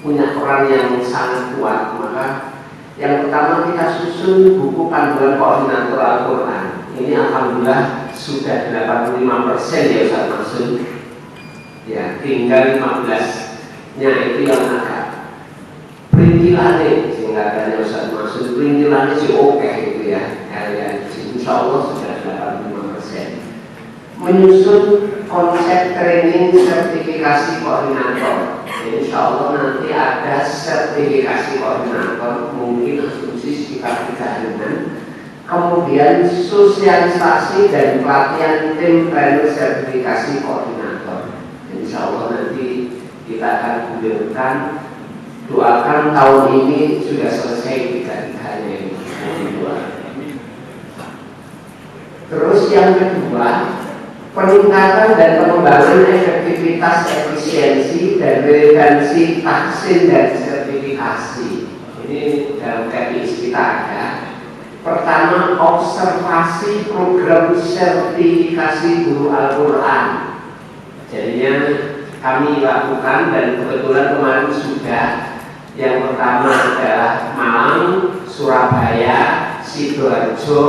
punya peran yang sangat kuat. Maka yang pertama kita susun buku panduan koordinator Al-Quran. Ini alhamdulillah sudah 85% ya Ustadz Masruri. Ya, tinggal 15-nya itu yang agak perintilannya, singkatannya Ustadz Masruri, perintilannya sih oke gitu ya. Insya Allah sudah 85%. Menyusun konsep training sertifikasi koordinator. Insya Allah nanti ada sertifikasi koordinator, mungkin asumsi sekitar 3 bulan. Kemudian sosialisasi dan pelatihan tim trainer sertifikasi koordinator. Insya Allah nanti kita akan gulirkan. Doakan tahun ini sudah selesai 3-3-nya ini. Terus yang kedua, peningkatan dan pengembangan efektivitas, efisiensi dan relevansi vaksin dan sertifikasi. Ini dalam teknis kita ada. Pertama, observasi program sertifikasi guru Al-Quran. Jadinya kami lakukan dan kebetulan kemarin sudah. Yang pertama adalah Malang, Surabaya, Sidoarjo,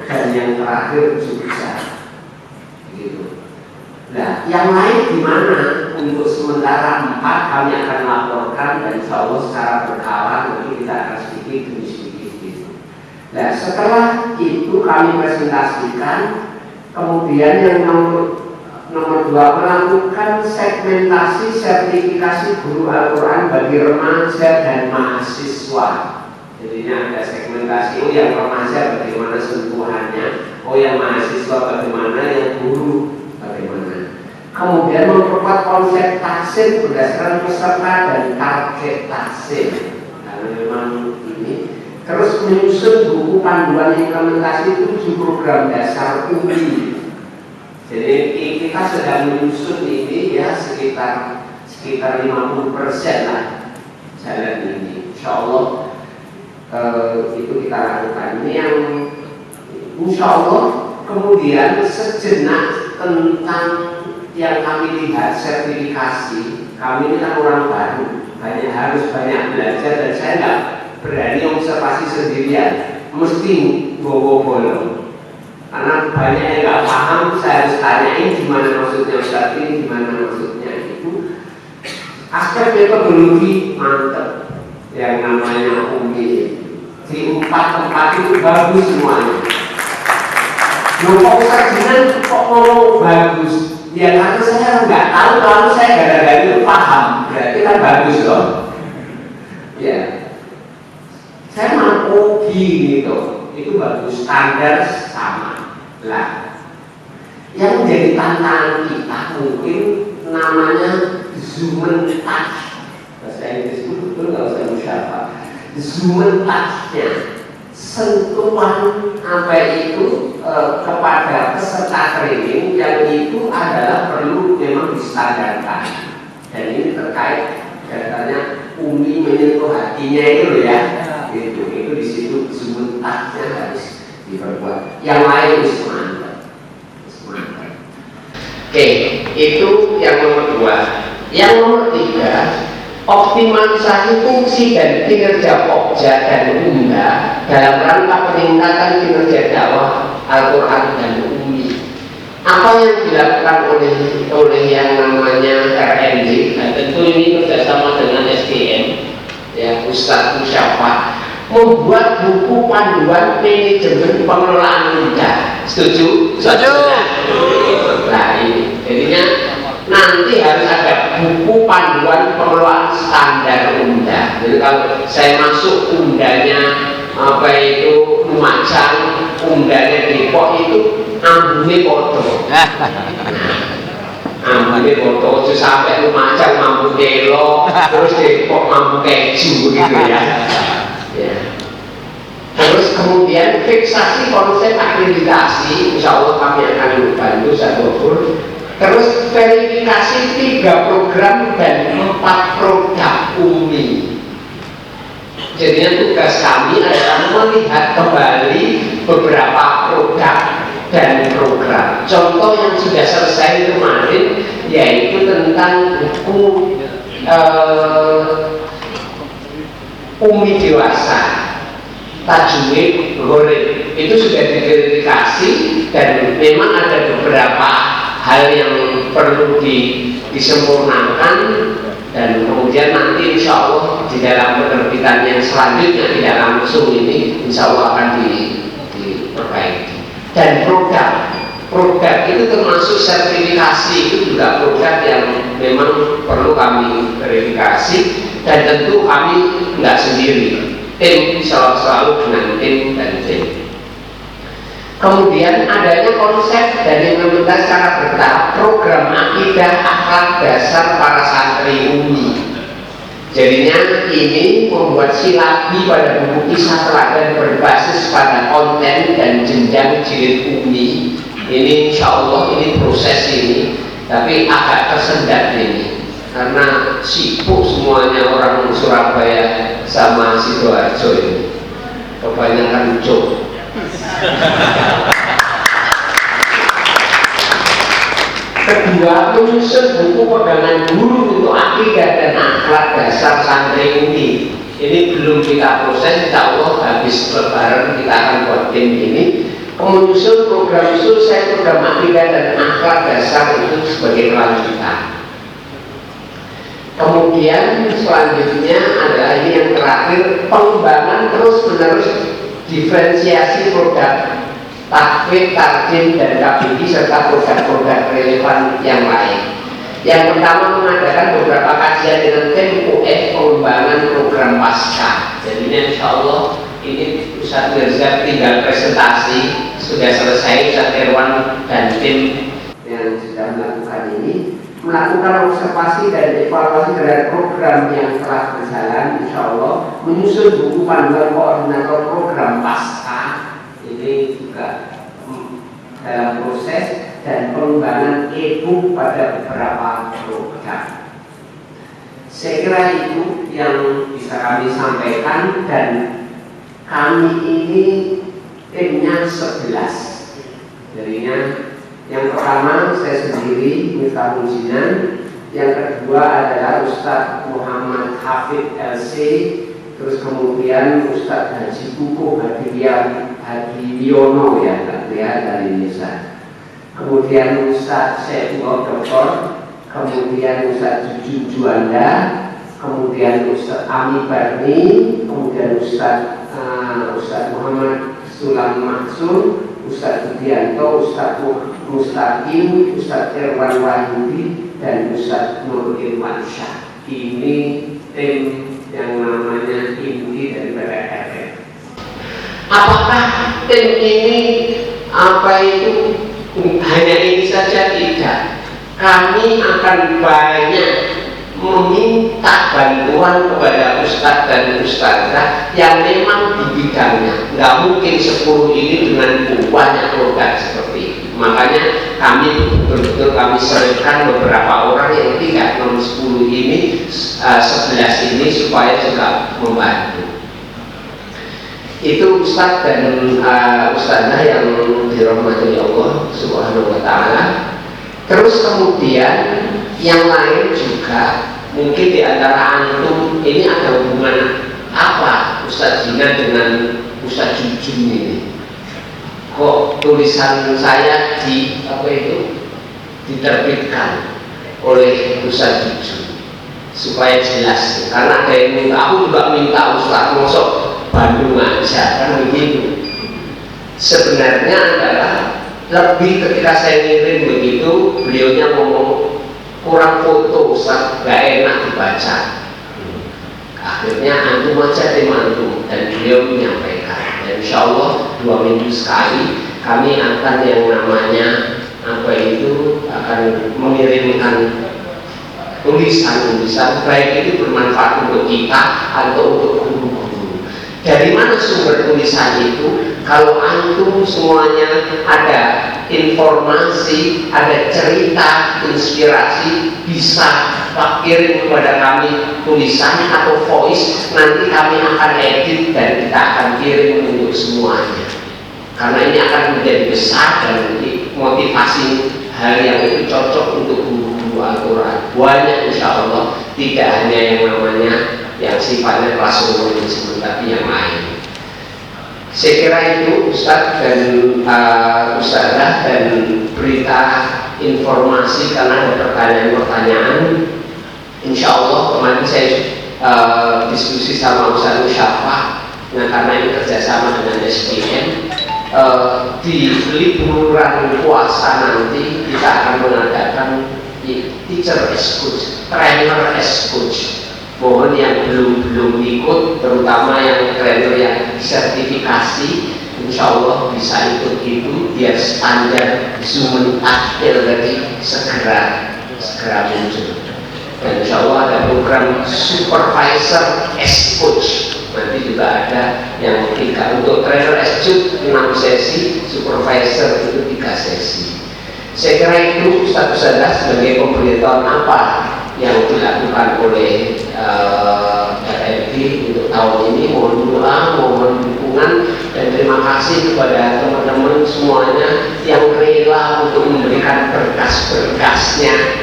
dan yang terakhir Jogja. Nah, yang lain di mana? Untuk sementara 4 kami akan laporkan dan insya Allah secara berkala nanti kita akan sedikit demi sedikit gitu. Nah, setelah itu kami presentasikan, kemudian yang nomor 2 melakukan segmentasi sertifikasi guru Al-Quran bagi remaja dan mahasiswa. Jadinya ada segmentasi, oh yang remaja bagaimana sentuhannya, oh yang mahasiswa bagaimana, yang guru bagaimana. Kemudian memperkuat konsep taksin berdasarkan peserta dan target taksin. Karena memang ini terus menyusun buku panduan implementasi 7 program dasar UI. Jadi kita sedang menyusun ini ya sekitar 50% lah jalan ini. Insya Allah itu kita lakukan. Ini yang insya Allah. Kemudian sejenak tentang yang kami lihat sertifikasi, kami ini kan orang baru, harus banyak belajar dan saya nggak berani observasi sendirian, mesti bawa bolong. Karena banyak yang nggak paham, saya harus tanyain gimana maksudnya Ustaz ini, gimana maksudnya itu. Aspek metodologi mantep, yang namanya UMI di 4 tempat itu bagus semuanya. Kok Ustaz Jinan kok ngomong bagus? Ya karena saya nggak tahu, kalau saya gara-gara itu paham, berarti kan bagus loh. Ya, saya mau gini tuh, itu bagus, standar sama. Lah, yang menjadi tantangan kita mungkin namanya human touch. Bahasa Inggris itu betul nggak usah musyafah. Human touch-nya, sentuhan apa itu kepada peserta training yang itu adalah perlu memang distandarkan. Dan ini terkait katanya Umi menyentuh hatinya itu ya. Itu di situ human touch-nya harus diperkuat. Yang lain itu mantap. Oke, itu yang nomor 2. Yang nomor 3, optimalisasi fungsi dan kinerja Pokja dan Unda dalam rangka peningkatan kinerja dakwah Al-Quran dan Umi. Apa yang dilakukan oleh yang namanya R&D? Nah, tentu ini kerjasama dengan SDM, ya Ustadz Musyafa, membuat buku panduan manajemen pengelolaan lidah. Setuju?
Setuju.
Nah ini, jadinya nanti harus ada buku panduan pengelolaan standar UMDA. Jadi kalau saya masuk UMDA-nya apa itu Lumajang, UMDA-nya Depok itu ambune foto. Ambune foto itu sampai Lumajang mampu kelo, terus Depok mampu keju gitu ya. Ya. Terus kemudian fiksasi konsep akreditasi, insya Allah kami akan bantu Sadofur. Terus verifikasi 3 program dan 4 produk UMI. Jadinya tugas kami adalah melihat kembali beberapa produk dan program. Contoh yang sudah selesai kemarin yaitu tentang buku UMI dewasa. Tajwid Ghorid itu sudah diverifikasi dan memang ada beberapa hal yang perlu disempurnakan dan kemudian nanti insya Allah di dalam penerbitan yang selanjutnya tidak langsung ini insya Allah akan diperbaiki. Dan produk itu termasuk sertifikasi, itu juga produk yang memang perlu kami verifikasi dan tentu kami nggak sendiri. Tim selalu dengan tim dan tim. Kemudian adanya konsep dan implementasi secara bertahap program akidah akhlak dasar para santri UMI. Jadinya ini membuat silabi pada buku kisah teladan berbasis pada konten dan jenjang jilid UMI. Ini insya Allah ini proses ini, tapi agak tersendat ini karena sibuk semuanya orang Surabaya sama Sidoarjo ini, kebanyakan job. Kedua, menyusun buku pegangan guru untuk akidah dan akhlak dasar santri UMI. Ini belum kita proses, insya Allah habis lebaran kita akan buat tim ini. Menyusun program selesai program akidah dan akhlak dasar itu sebagai kelanjutan. Kemudian selanjutnya adalah ini yang terakhir, pengembangan terus-menerus diferensiasi produk takfid, tarjim, dan KBI serta produk-produk relevan yang lain. Yang pertama mengadakan beberapa kajian dengan tim UF pengembangan program pasca. Jadinya insya Allah ini Ustadz Mirza tinggal presentasi, sudah selesai Ustadz Irwan dan tim yang sudah melakukan ini. Melakukan observasi dan evaluasi terhadap program yang telah berjalan, insya Allah menyusun buku panduan koordinator program pasca. Ini juga dalam proses dan pengembangan e-book pada beberapa program. Saya kira itu yang bisa kami sampaikan dan kami ini timnya 11. Jadinya yang pertama saya sendiri Miftahul Jinan, yang kedua adalah Ustadz Muhammad Hafid LC, terus kemudian Ustadz Haji Kukuh Hadiyiono ya dari Indonesia, kemudian Ustadz Syekhulo Doktor, kemudian Ustadz Juju Juanda, kemudian Ustadz Ami Barni, kemudian Ustadz Muhammad Sulam Maksud, Ustadz Budianto, Ustadz Mustaqim, Ustadz Irwan Wahyudi, dan Ustadz Nur Irwan Syah. Ini tim yang namanya inti daripada RF. Apakah tim ini hanya ini saja? Tidak. Kami akan banyak meminta bantuan kepada ustadz dan ustadzah yang memang di bidangnya. Nggak mungkin 10 ini dengan banyak produk seperti itu. Makanya kami betul-betul kami serahkan beberapa orang yang tidak non 10 ini, 11 ini supaya juga membantu. Itu ustadz dan ustadzah yang dirahmati Allah Subhanahu wa Ta'ala. Terus kemudian yang lain juga mungkin di antara antum ini ada hubungan apa Ustadz Jinan dengan Ustadz Jujun ini? Kok tulisan saya diterbitkan oleh Ustadz Jujun supaya jelas, karena ada yang minta, aku juga minta Ustadz mosok Bandung aja kan begitu. Sebenarnya adalah Lebih ketika saya ngirim begitu, beliaunya ngomong kurang foto Ustaz, gak enak dibaca. Akhirnya antum aja mantu, dan beliau menyampaikan. Dan insya Allah 2 minggu sekali kami akan yang namanya apa itu akan mengirimkan tulisan-tulisan, baik itu bermanfaat untuk kita atau untuk guru-guru. Dari mana sumber tulisan itu? Kalau antum semuanya ada informasi, ada cerita, inspirasi, bisa Pak kirim kepada kami tulisan atau voice, nanti kami akan edit dan kita akan kirim untuk semuanya. Karena ini akan menjadi besar dan motivasi hal yang itu cocok untuk guru-guru Al-Quran. Banyak insya Allah, tidak hanya yang namanya yang sifatnya kelas umum tapi yang lain. Saya kira itu Ustadz dan Ustadzah, dan berita informasi karena ada pertanyaan-pertanyaan. Insya Allah kemarin saya diskusi sama Ustadz Musyafa. Nah karena ini kerjasama dengan SPN, di liburan puasa nanti kita akan mengadakan teacher as coach, trainer as coach. Mohon yang belum ikut, terutama yang trainer yang sertifikasi, insya Allah bisa ikut itu biar standar Zoom akhir tadi segera muncul. Dan insya Allah ada program supervisor as coach, nanti juga ada yang 3 untuk trainer as coach 6 sesi, supervisor itu 3 sesi. Saya kira itu Ustaz-Ustazah sebagai pemberitahuan apa yang dilakukan oleh RMD untuk tahun ini. Mohon doa, mohon dukungan, dan terima kasih kepada teman-teman semuanya yang rela untuk memberikan berkas-berkasnya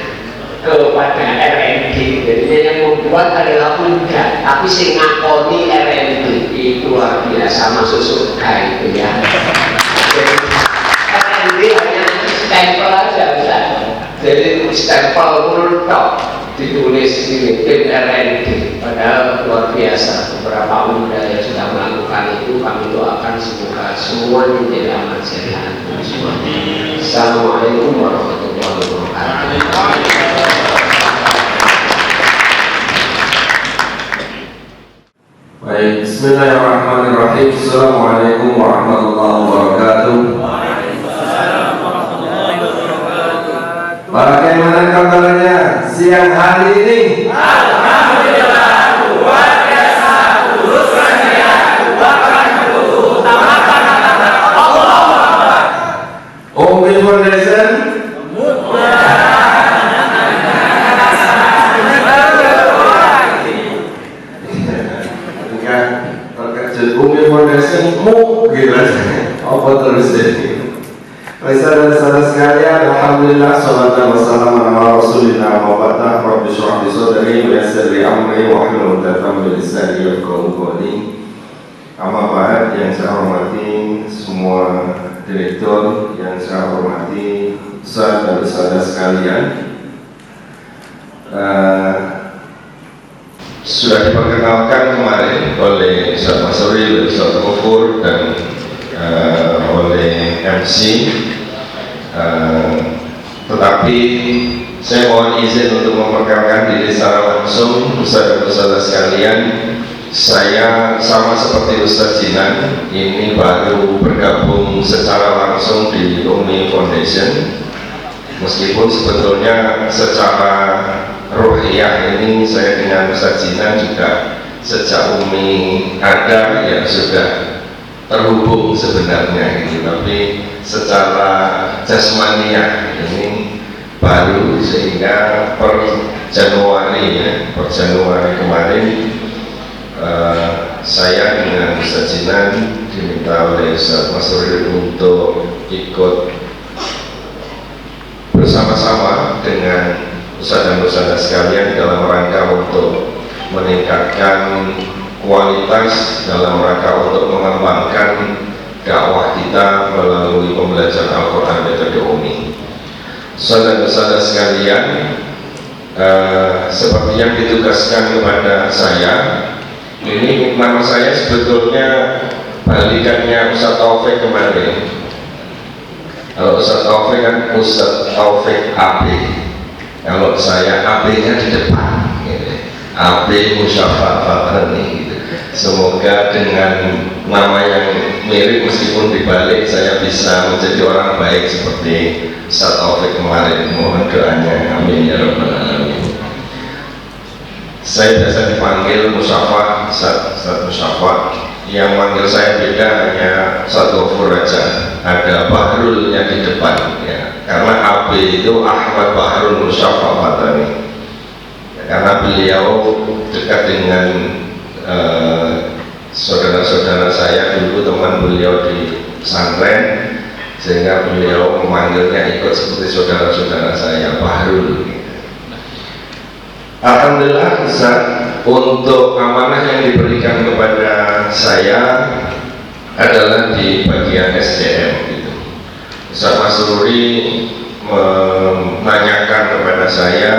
kepada RMD. Jadi yang membuat adalah mudah, tapi sing ngakoni RMD itu luar biasa, masuk surga itu ya. Jadi RMD hanya stempel aja bisa. Jadi stempel menurut ditulis ini tim RMD, padahal luar biasa. Beberapa muda yang sudah melakukan itu, kami doakan semoga semua menjadi amal jariah. Assalamualaikum warahmatullahi wabarakatuh.
Baik, bismillahirrahmanirrahim. Assalamualaikum warahmatullahi wabarakatuh. Bagaimana kabarnya siang hari ini? Alhamdulillah, luar biasa, lurus saja, Allahu Akbar. Ummi Foundation Ummi Foundation gitu aja. Apa terus deh? Saudara-saudara sekalian, alhamdulillah, sallallahu wasallam ala rasulillah wa ba'da. Rabbi shrah li sadri wa yassir li amri wa hlul 'uqdatam min lisani yafqahu qawli. Amma ba'd, yang saya hormati semua direktur, yang saya hormati Ustaz dan saudara sekalian, sudah diperkenalkan kemarin oleh Ustaz Masruri, Ustaz Ghafur, dan oleh MC, tetapi saya mohon izin untuk memperkenalkan diri secara langsung. Ustaz dan saudara sekalian, saya sama seperti Ustaz Jinan, ini baru bergabung secara langsung di Ummi Foundation, meskipun sebetulnya secara ruhiyah ini saya dengan Ustaz Jinan juga sejak Ummi ada ya sudah terhubung sebenarnya gitu, tapi secara jasmaniah ini baru, sehingga per Januari kemarin saya dengan Ustaz Jinan diminta oleh Ustaz Masruri untuk ikut bersama-sama dengan Ustaz dan Ustazah sekalian dalam rangka untuk meningkatkan kualitas, dalam rangka untuk mengembangkan dakwah kita melalui pembelajaran Al-Quran metode Ummi. Saudara-saudara sekalian, seperti yang ditugaskan kepada saya, ini nama saya sebetulnya balikannya Ustaz Taufik kemarin. Kalau Ustaz Taufik kan Ustaz Taufik AB. Kalau saya AB-nya di depan, gitu. AB Musyafa Fathani, gitu. Semoga dengan nama yang mirip meskipun dibalik saya bisa menjadi orang baik seperti Ustaz Taufik kemarin. Mohon doanya, amin ya rabbal alamin. Saya biasa dipanggil Musyafa, Ustaz Musyafa. Yang manggil saya beda hanya satu huruf aja, ada Bahrulnya di depan ya. Karena AB itu Ahmad Bahrul Musyafa Fathani ya, karena beliau dekat dengan saudara-saudara saya dulu, teman beliau di pesantren, sehingga beliau memanggilnya ikut seperti saudara-saudara saya, Bahrul. Alhamdulillah Ustaz, untuk amanah yang diberikan kepada saya adalah di bagian SDM gitu. Ustaz Masruri menanyakan kepada saya,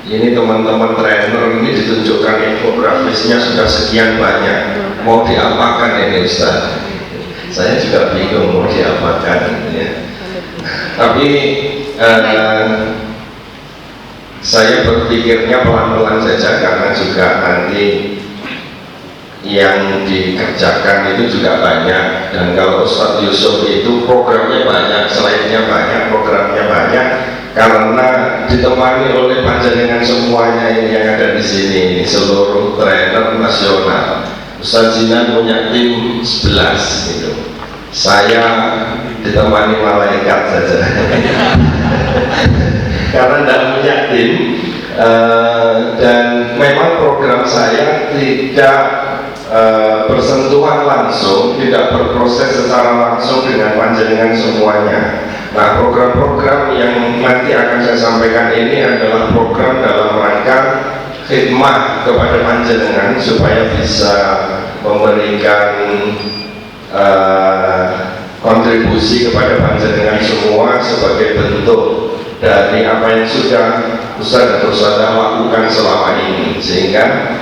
ini teman-teman trainer ini ditunjukkan infografisnya sudah sekian banyak, mau diapakan ini Ustaz? Saya juga bingung mau diapakan gitu ya. Tapi saya berpikirnya pelan-pelan saja, karena juga nanti yang dikerjakan itu juga banyak. Dan kalau Ustadz Yusuf itu programnya banyak, slide-nya banyak, programnya banyak, karena ditemani oleh panjenengan semuanya ini yang ada di sini, seluruh trainer nasional. Ustadz Jinan punya tim 11 gitu. Saya ditemani malaikat saja. Karena tidak punya tim, dan memang program saya tidak bersentuhan langsung, tidak berproses secara langsung dengan panjenengan semuanya. Nah, program-program yang nanti akan saya sampaikan ini adalah program dalam rangka khidmah kepada panjenengan supaya bisa memberikan kontribusi kepada panjenengan semua sebagai bentuk dari apa yang sudah Ustaz dan Ustazah lakukan selama ini, sehingga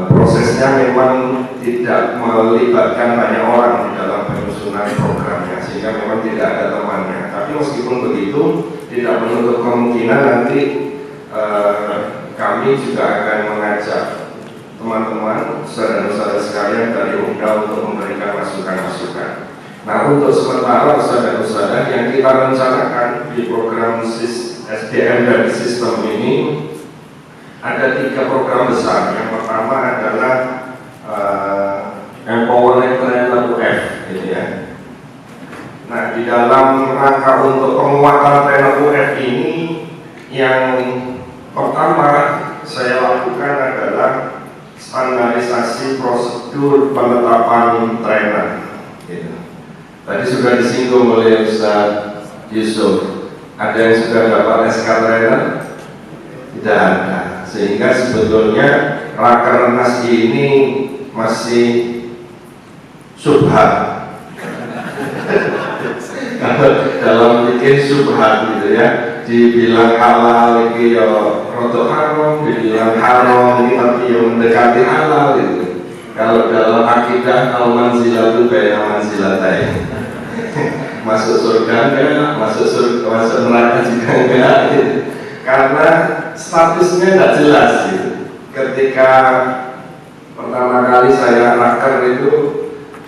prosesnya memang tidak melibatkan banyak orang di dalam penyusunan programnya, sehingga memang tidak ada temannya. Tapi meskipun begitu, tidak menutup kemungkinan nanti kami juga akan mengajak teman-teman Ustaz dan Ustazah sekalian dari UMDA untuk memberikan masukan-masukan. Nah, untuk sementara Ustaz dan Ustazah yang kita rencanakan di program SDM dari sistem ini ada 3 program besar. Yang pertama adalah Empowerment Trainer UF, gitu ya. Nah, di dalam rangka untuk penguatan trainer UF ini, yang pertama saya lakukan adalah standarisasi prosedur penetapan trainer, gitu. Tadi sudah disinggung oleh Ustaz Yusuf, ada yang sudah dapat SK trainer? Tidak ada. Sehingga sebetulnya Rakernas ini masih subhat. Dalam bikin subhat gitu ya, dibilang halal ini ya rotok haram, dibilang haram ini tapi yang mendekati halal gitu. Kalau dalam akidah al-manzilah itu kayak manzilatain. Masuk surga enggak, masuk neraka juga enggak gitu. Karena statusnya tidak jelas gitu. Ketika pertama kali saya raker itu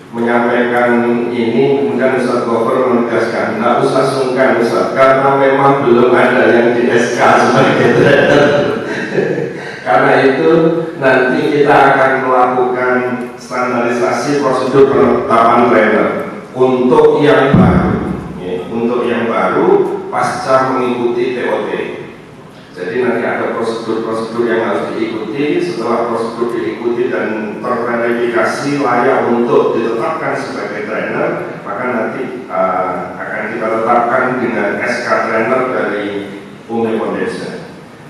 menyampaikan ini, kemudian Ustaz Gofur menegaskan, tidak usah sungkan Ustaz, karena memang belum ada yang di SK sebagai trainer. Karena itu nanti kita akan melakukan standarisasi prosedur penetapan trainer untuk yang baru, ya, untuk yang baru pasca mengikuti TOT. Jadi nanti ada prosedur-prosedur yang harus diikuti. Setelah prosedur diikuti dan terverifikasi layak untuk ditetapkan sebagai trainer, maka nanti akan kita tetapkan dengan SK trainer dari Umi Foundation.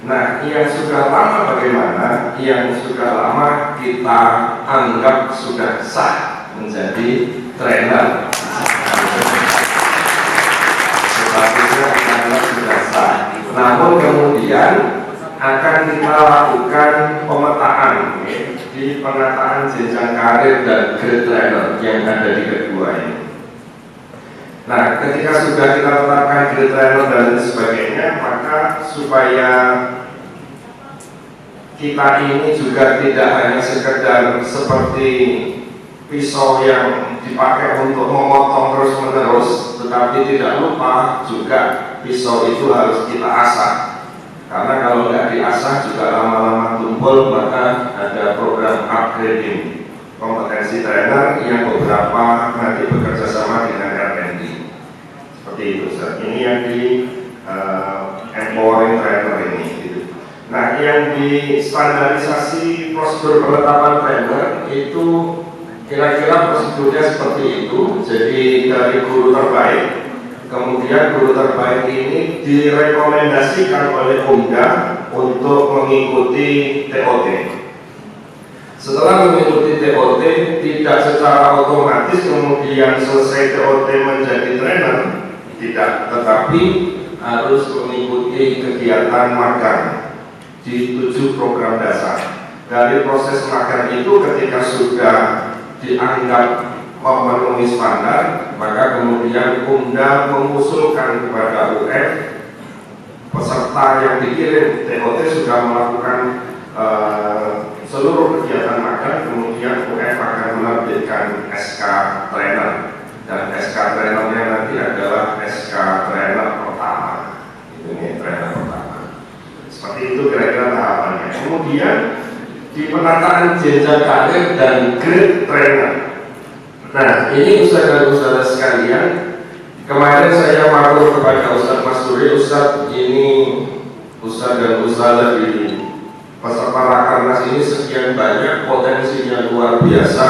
Nah, yang sudah lama bagaimana? Yang sudah lama kita anggap sudah sah menjadi trainer. Statusnya anggap sudah sah. Namun kemudian akan kita lakukan pemetaan di penataan jenjang karir dan grade trainer yang ada di kedua ini. Nah, ketika sudah kita tetapkan grade trainer dan sebagainya, maka supaya kita ini juga tidak hanya sekedar seperti pisau yang dipakai untuk memotong terus-menerus, tetapi tidak lupa juga pisau itu harus kita asah. Karena kalau nggak diasah juga lama-lama tumpul, maka ada program upgrading kompetensi trainer yang beberapa nanti bekerja sama dengan R&D. Seperti itu, Ustaz. Ini yang di empowering trainer ini. Gitu. Nah, yang di standarisasi prosedur penetapan trainer itu kira-kira prosedurnya seperti itu. Jadi dari guru terbaik, kemudian guru terbaik ini direkomendasikan oleh UMDA untuk mengikuti TOT. Setelah mengikuti TOT, tidak secara otomatis kemudian selesai TOT menjadi trainer, tidak, tetapi harus mengikuti kegiatan magang di 7 program dasar. Dari proses magang itu ketika sudah dianggap memenuhi standar, maka kemudian UMDA mengusulkan kepada UF peserta yang dikirim TOT sudah melakukan seluruh kegiatan magang, kemudian UF akan menerbitkan SK trainer, dan SK trainernya nanti adalah SK trainer pertama. Ini trainer pertama. Seperti itu kira-kira tahapannya. Kemudian di penataan jenjang karir dan grade trainer. Nah, ini Ustaz dan Ustazah sekalian, kemarin saya maklum kepada Ustaz Mas Suri, Ustaz ini Ustaz dan Ustazah di peserta Rakernas ini sekian banyak, potensinya luar biasa,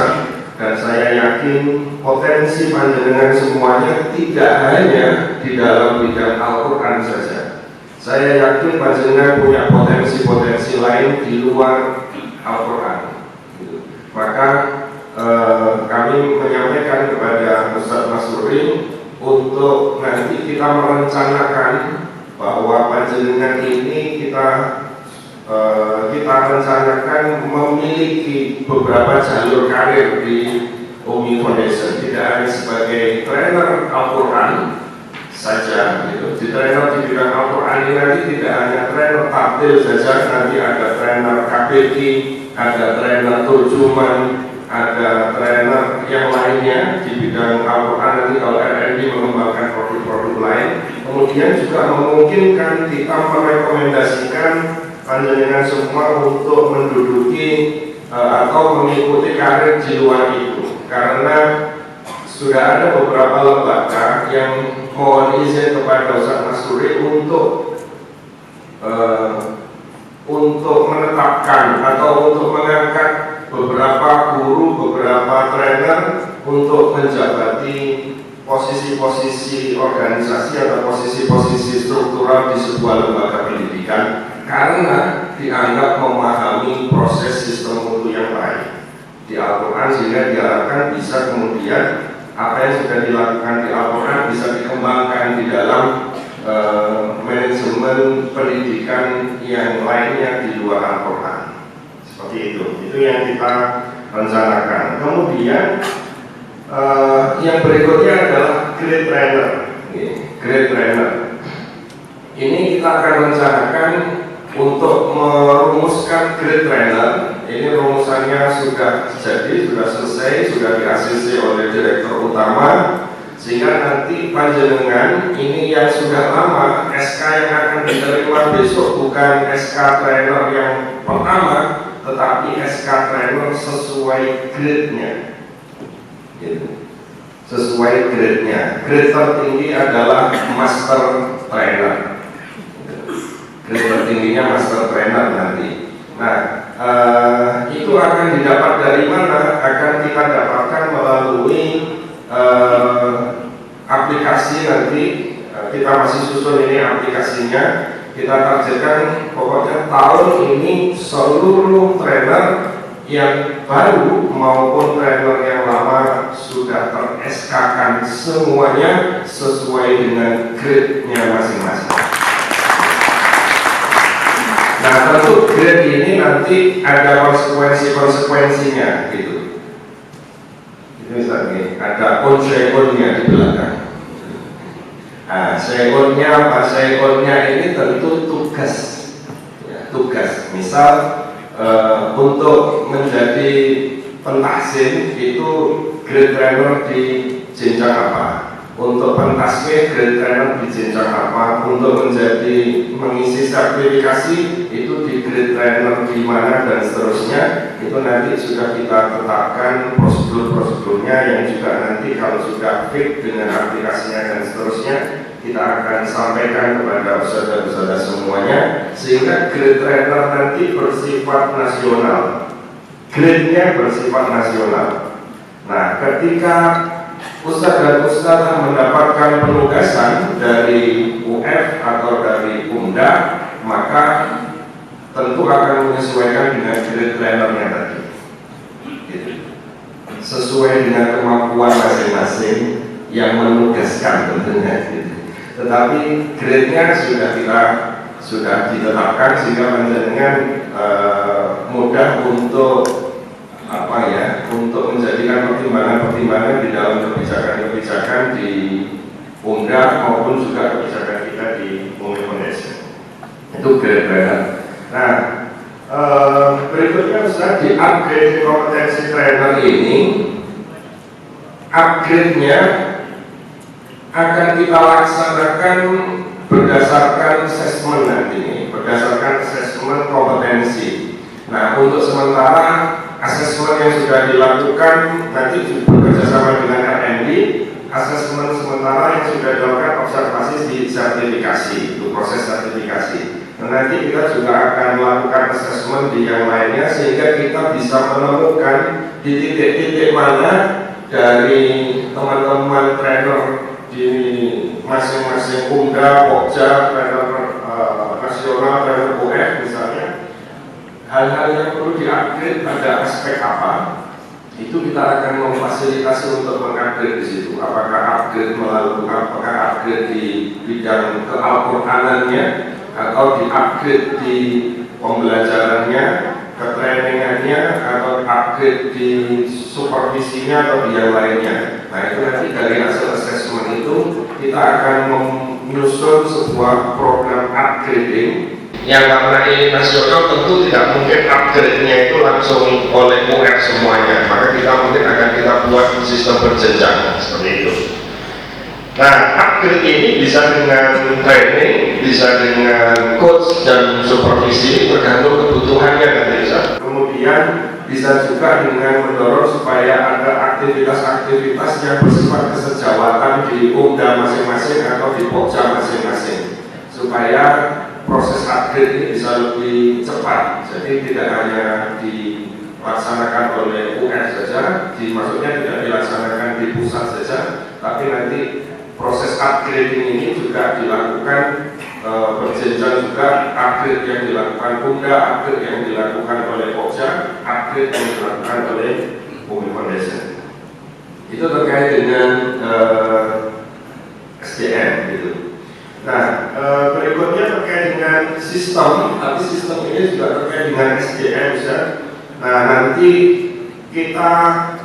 dan saya yakin potensi panjenengan semuanya tidak hanya di dalam bidang Al-Quran saja. Saya yakin panjenengan punya potensi-potensi lain di luar Al-Quran. Maka kami menyampaikan kepada Ustaz Masuri untuk nanti kita merencanakan bahwa panjenengan ini kita rencanakan memiliki beberapa jalur karir di Umi Foundation, tidak hanya sebagai trainer Al-Quran saja, gitu. Di trainer di bidang Al-Quran ini nanti tidak hanya trainer taktil saja, nanti ada trainer KBG, ada trainer turjuman, ada trainer yang lainnya di bidang Al-Quran. Nanti kalau R&D mengembangkan produk-produk lain, kemudian juga memungkinkan kita merekomendasikan panjenengan semua untuk menduduki atau mengikuti karir di luar itu, karena sudah ada beberapa lembaga yang mohon izin kepada Ustaz Masuri untuk menetapkan atau untuk mengangkat beberapa guru, beberapa trainer untuk menjabati posisi-posisi organisasi atau posisi-posisi struktural di sebuah lembaga pendidikan, karena dianggap memahami proses sistem mutu yang baik di Al-Quran, sehingga diharapkan bisa kemudian apa yang sudah dilakukan di Al-Quran bisa dikembangkan di dalam manajemen pendidikan yang lainnya di luar Al-Quran. Seperti itu yang kita rencanakan. Kemudian yang berikutnya adalah grade trainer. Grade trainer ini kita akan rencanakan untuk merumuskan grade trainer. Ini rumusannya sudah jadi, sudah selesai, sudah di-ACC oleh direktur utama, sehingga nanti panjenengan ini yang sudah lama, SK yang akan diterima besok bukan SK trainer yang pertama, tetapi SK trainer sesuai grade-nya, gitu. Sesuai grade-nya. Grade tertinggi adalah master trainer. Grade tertingginya master trainer nanti. Nah, itu akan didapat dari mana? Akan kita dapatkan melalui aplikasi nanti. Kita masih susun ini aplikasinya. Kita targetkan pokoknya tahun ini seluruh trainer yang baru maupun trainer yang lama sudah ter-SK-kan semuanya sesuai dengan grade-nya masing-masing. Nah, tentu grade ini nanti ada konsekuensinya, gitu. Itu misalnya ada on-nya di belakang. Nah, seonnya apa? Seonnya ini tentu tugas, ya, tugas. Misal untuk menjadi pentahsin itu grade trainer di jenjang apa? Untuk pentasmi grade trainer di jenjang apa? Untuk menjadi mengisi sertifikasi itu di grade trainer di mana dan seterusnya, itu nanti sudah kita tetapkan prosedur-prosedurnya yang juga nanti kalau sudah fit dengan aplikasinya dan seterusnya kita akan sampaikan kepada saudara-saudara semuanya, sehingga grade trainer nanti bersifat nasional, grade-nya bersifat nasional. Nah, ketika ustadz dan ustadzah mendapatkan penugasan dari UF atau dari Umda, maka tentu akan menyesuaikan dengan grade trainernya tadi, gitu. Sesuai dengan kemampuan masing-masing yang menugaskan tentunya, gitu. Tetapi grade-nya sudah ditetapkan sehingga panjenengan mudah untuk untuk menjadikan pertimbangan-pertimbangan di dalam kebijakan-kebijakan di Umda maupun juga kebijakan kita di Umi Foundation. Itu grade trainer. Nah, berikutnya Ustaz, di upgrade kompetensi trainer ini, upgrade-nya akan kita laksanakan berdasarkan assessment nanti, berdasarkan assessment kompetensi. Nah, untuk sementara asesmen yang sudah dilakukan nanti bekerjasama dengan R&D, asesmen sementara yang sudah dilakukan observasi di sertifikasi, itu proses sertifikasi. Dan nanti kita juga akan melakukan asesmen di yang lainnya sehingga kita bisa menemukan di titik-titik mana dari teman-teman trainer di masing-masing Umda, Pokja, trainer nasional, trainer UF misalnya, hal-hal yang perlu di-upgrade pada aspek apa, itu kita akan memfasilitasi untuk mengupgrade di situ. Apakah upgrade di bidang ke-Al-Quranannya, atau di-upgrade di pembelajarannya, ketrainingannya, atau upgrade di supervisinya atau di yang lainnya. Nah, itu nanti dari hasil assessment itu kita akan menyusun sebuah program upgrading yang karena ini nasional tentu tidak mungkin upgrade-nya itu langsung oleh UF semuanya, maka kita mungkin akan kita buat sistem berjenjang seperti itu. Nah, upgrade ini bisa dengan training, bisa dengan coach dan supervisi tergantung kebutuhannya nanti bisa. Kemudian bisa juga dengan mendorong supaya ada aktivitas-aktivitas yang bersifat kesejawatan di Umda masing-masing atau di Pokja masing-masing, supaya proses upgrade ini bisa lebih cepat. Jadi tidak hanya dilaksanakan oleh UN saja, maksudnya tidak dilaksanakan di pusat saja, tapi nanti proses upgrading ini juga dilakukan berjenjang juga, upgrade yang dilakukan Umda, upgrade yang dilakukan oleh Pokja, upgrade yang dilakukan oleh Umi Foundation. Itu terkait dengan SDM gitu. Nah, berikutnya terkait dengan sistem, tapi sistem ini juga terkait dengan SDM ya. Nah, nanti kita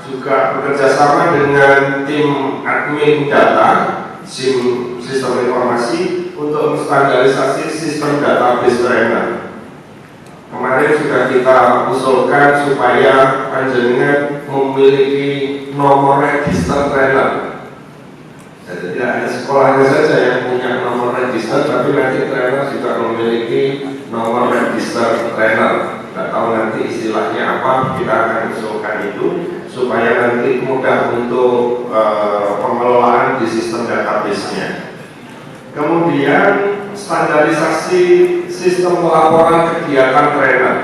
juga bekerjasama dengan tim admin data, sistem informasi untuk menstandarisasi sistem database trainer. Kemarin sudah kita usulkan supaya panjenengan memiliki nomor register trainer. Jadi tidak hanya sekolahnya saja yang punya nomor register, tapi nanti trainer juga memiliki nomor register trainer. Tidak tahu nanti istilahnya apa, kita akan usulkan itu supaya nanti mudah untuk pengelolaan di sistem database-nya. Kemudian standarisasi sistem pelaporan kegiatan trainer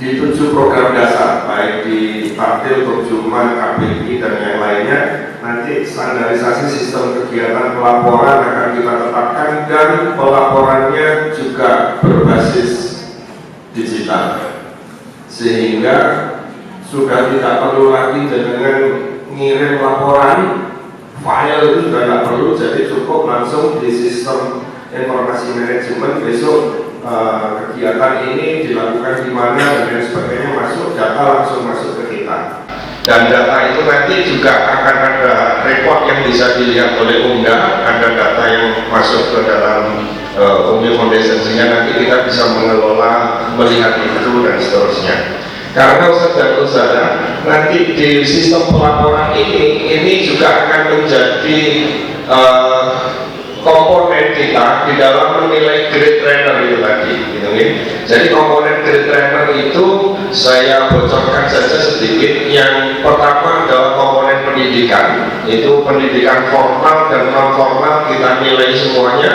di 7 program dasar, baik di Taktil, Turjuman, KBI dan yang lainnya. Nanti standarisasi sistem kegiatan pelaporan akan kita tetapkan dan pelaporannya juga berbasis digital, sehingga sudah tidak perlu lagi dengan ngirim laporan file itu sudah tidak perlu, jadi cukup langsung di sistem informasi manajemen besok kegiatan ini dilakukan di mana dan sebagainya, masuk data langsung masuk ke kita. Dan data itu nanti juga akan ada report yang bisa dilihat oleh UMDA, ada data yang masuk ke dalam Umi Foundation, sehingga nanti kita bisa mengelola, melihat itu dan seterusnya. Karena Ustaz dan Ustazah, nanti di sistem pelaporan ini juga akan menjadi komponen kita di dalam menilai grade trainer itu tadi, gitu nih. Jadi komponen grade trainer itu saya bocorkan saja sedikit. Yang pertama adalah komponen pendidikan, itu pendidikan formal dan non formal kita nilai semuanya.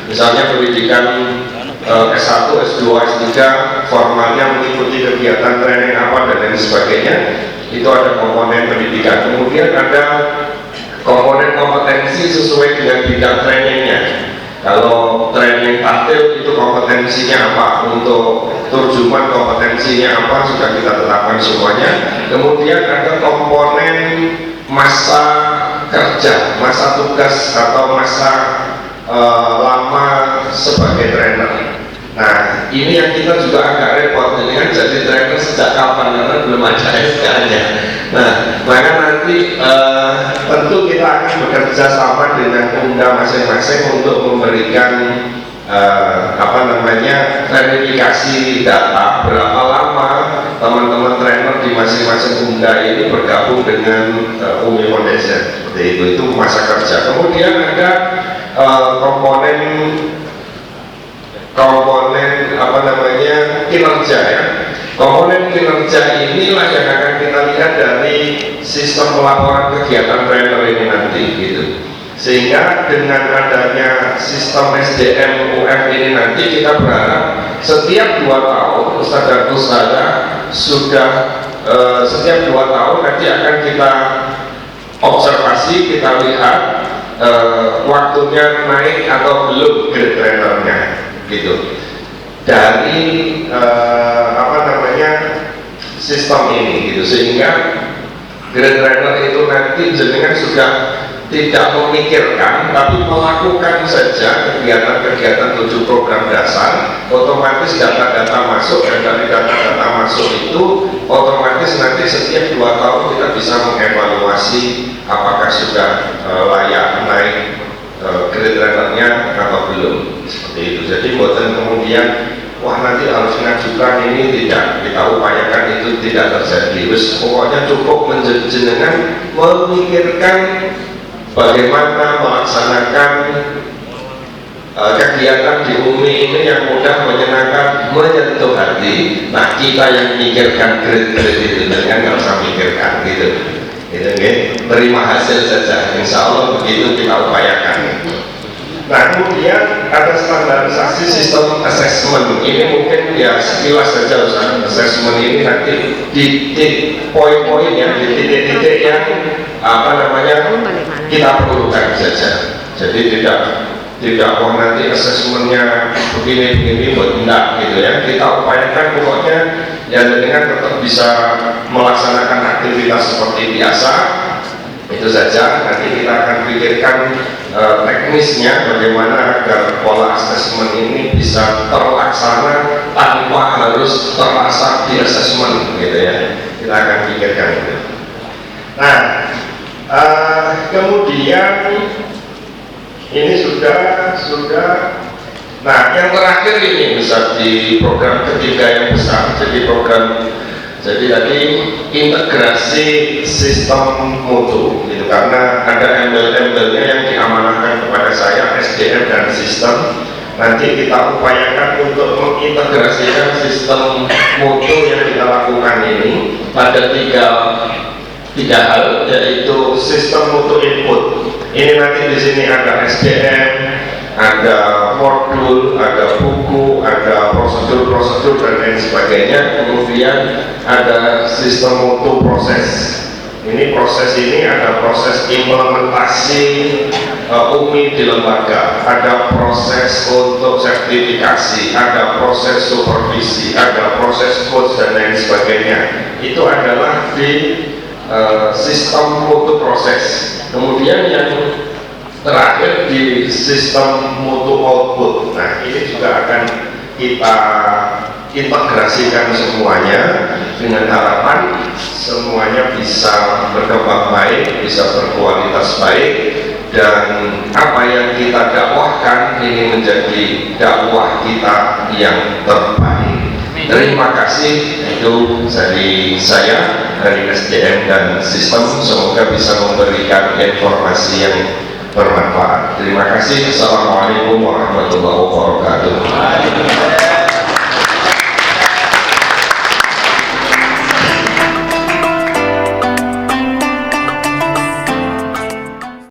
Misalnya pendidikan S1, S2, S3 formalnya mengikuti kegiatan training apa dan lain sebagainya, itu ada komponen pendidikan. Kemudian ada komponen kompetensi sesuai dengan bidang trainingnya. Kalau training taktil itu kompetensinya apa, untuk terjemahan kompetensinya apa, sudah kita tetapkan semuanya. Kemudian ada komponen masa kerja, masa tugas atau masa lama sebagai trainer. Nah, ini yang kita juga agak repot dengan jadi trainer sejak kapan, karena belum ada SK-nya. Nah, maka nanti tentu kita akan bekerja sama dengan UMDA masing-masing untuk memberikan verifikasi data berapa lama teman-teman trainer di masing-masing UMDA ini bergabung dengan Umi Foundation. Seperti itu masa kerja. Kemudian ada komponen kinerja ya. Komponen kinerja inilah yang akan kita lihat dari sistem pelaporan kegiatan trainer ini nanti, gitu. Sehingga dengan adanya sistem SDM UF ini nanti kita berharap setiap 2 tahun Ustaz dan Ustazah sudah setiap 2 tahun nanti akan kita observasi, kita lihat waktunya naik atau belum grade trainernya, gitu. Dari sistem ini, gitu. Sehingga grade trainer itu nanti jenengan sudah tidak memikirkan tapi melakukan saja kegiatan-kegiatan 7 program dasar, otomatis data-data masuk, dan dari data-data masuk itu otomatis nanti setiap 2 tahun kita bisa mengevaluasi apakah sudah layak naik grade trainernya atau belum, seperti itu. Jadi buatan kemudian wah nanti harus mengajukan ini, tidak, kita upayakan itu tidak terjadi. Pokoknya cukup menjenengan memikirkan bagaimana melaksanakan kegiatan di UMI ini yang mudah, menyenangkan, menyentuh hati. Nah, kita yang mikirkan grade-grade itu, dengan nggak usah mikirkan, gitu. Gitu, terima hasil saja. Insya Allah begitu kita upayakan. Nah, kemudian ada standarisasi sistem assessment. Ini mungkin ya sekilas saja Ustaz. Assessment ini nanti di poin-poin ya, di titik-titik yang kita perlukan saja. Jadi tidak wah nanti assessmentnya begini buat enggak, gitu ya. Kita upayakan pokoknya ya dengan tetap bisa melaksanakan aktivitas seperti biasa. Itu saja. Nanti kita akan pikirkan teknisnya bagaimana agar pola asesmen ini bisa terlaksana tanpa harus terasa di asesmen, gitu ya. Kita akan pikirkan itu. Nah, kemudian ini sudah. Nah, yang terakhir ini bisa di program ketiga yang besar. Jadi tadi integrasi sistem mutu, gitu, karena ada embel-embelnya yang diamanahkan kepada saya, SDM dan sistem. Nanti kita upayakan untuk mengintegrasikan sistem mutu yang kita lakukan ini pada tiga hal, yaitu sistem mutu input. Ini nanti di sini ada SDM, ada modul, ada buku, ada prosedur dan lain sebagainya. Kemudian ada sistem mutu proses. Ini proses ini ada proses implementasi UMI di lembaga, ada proses untuk sertifikasi, ada proses supervisi, ada proses coach dan lain sebagainya. Itu adalah di sistem mutu proses. Kemudian yang terakhir di sistem mutu output. Nah, ini juga akan kita integrasikan semuanya dengan harapan semuanya bisa berkembang baik, bisa berkualitas baik, dan apa yang kita dakwahkan ini menjadi dakwah kita yang terbaik. Terima kasih, itu dari saya, dari SDM dan Sistem, semoga bisa memberikan informasi yang bermanfaat. Terima kasih. Assalamualaikum warahmatullahi wabarakatuh.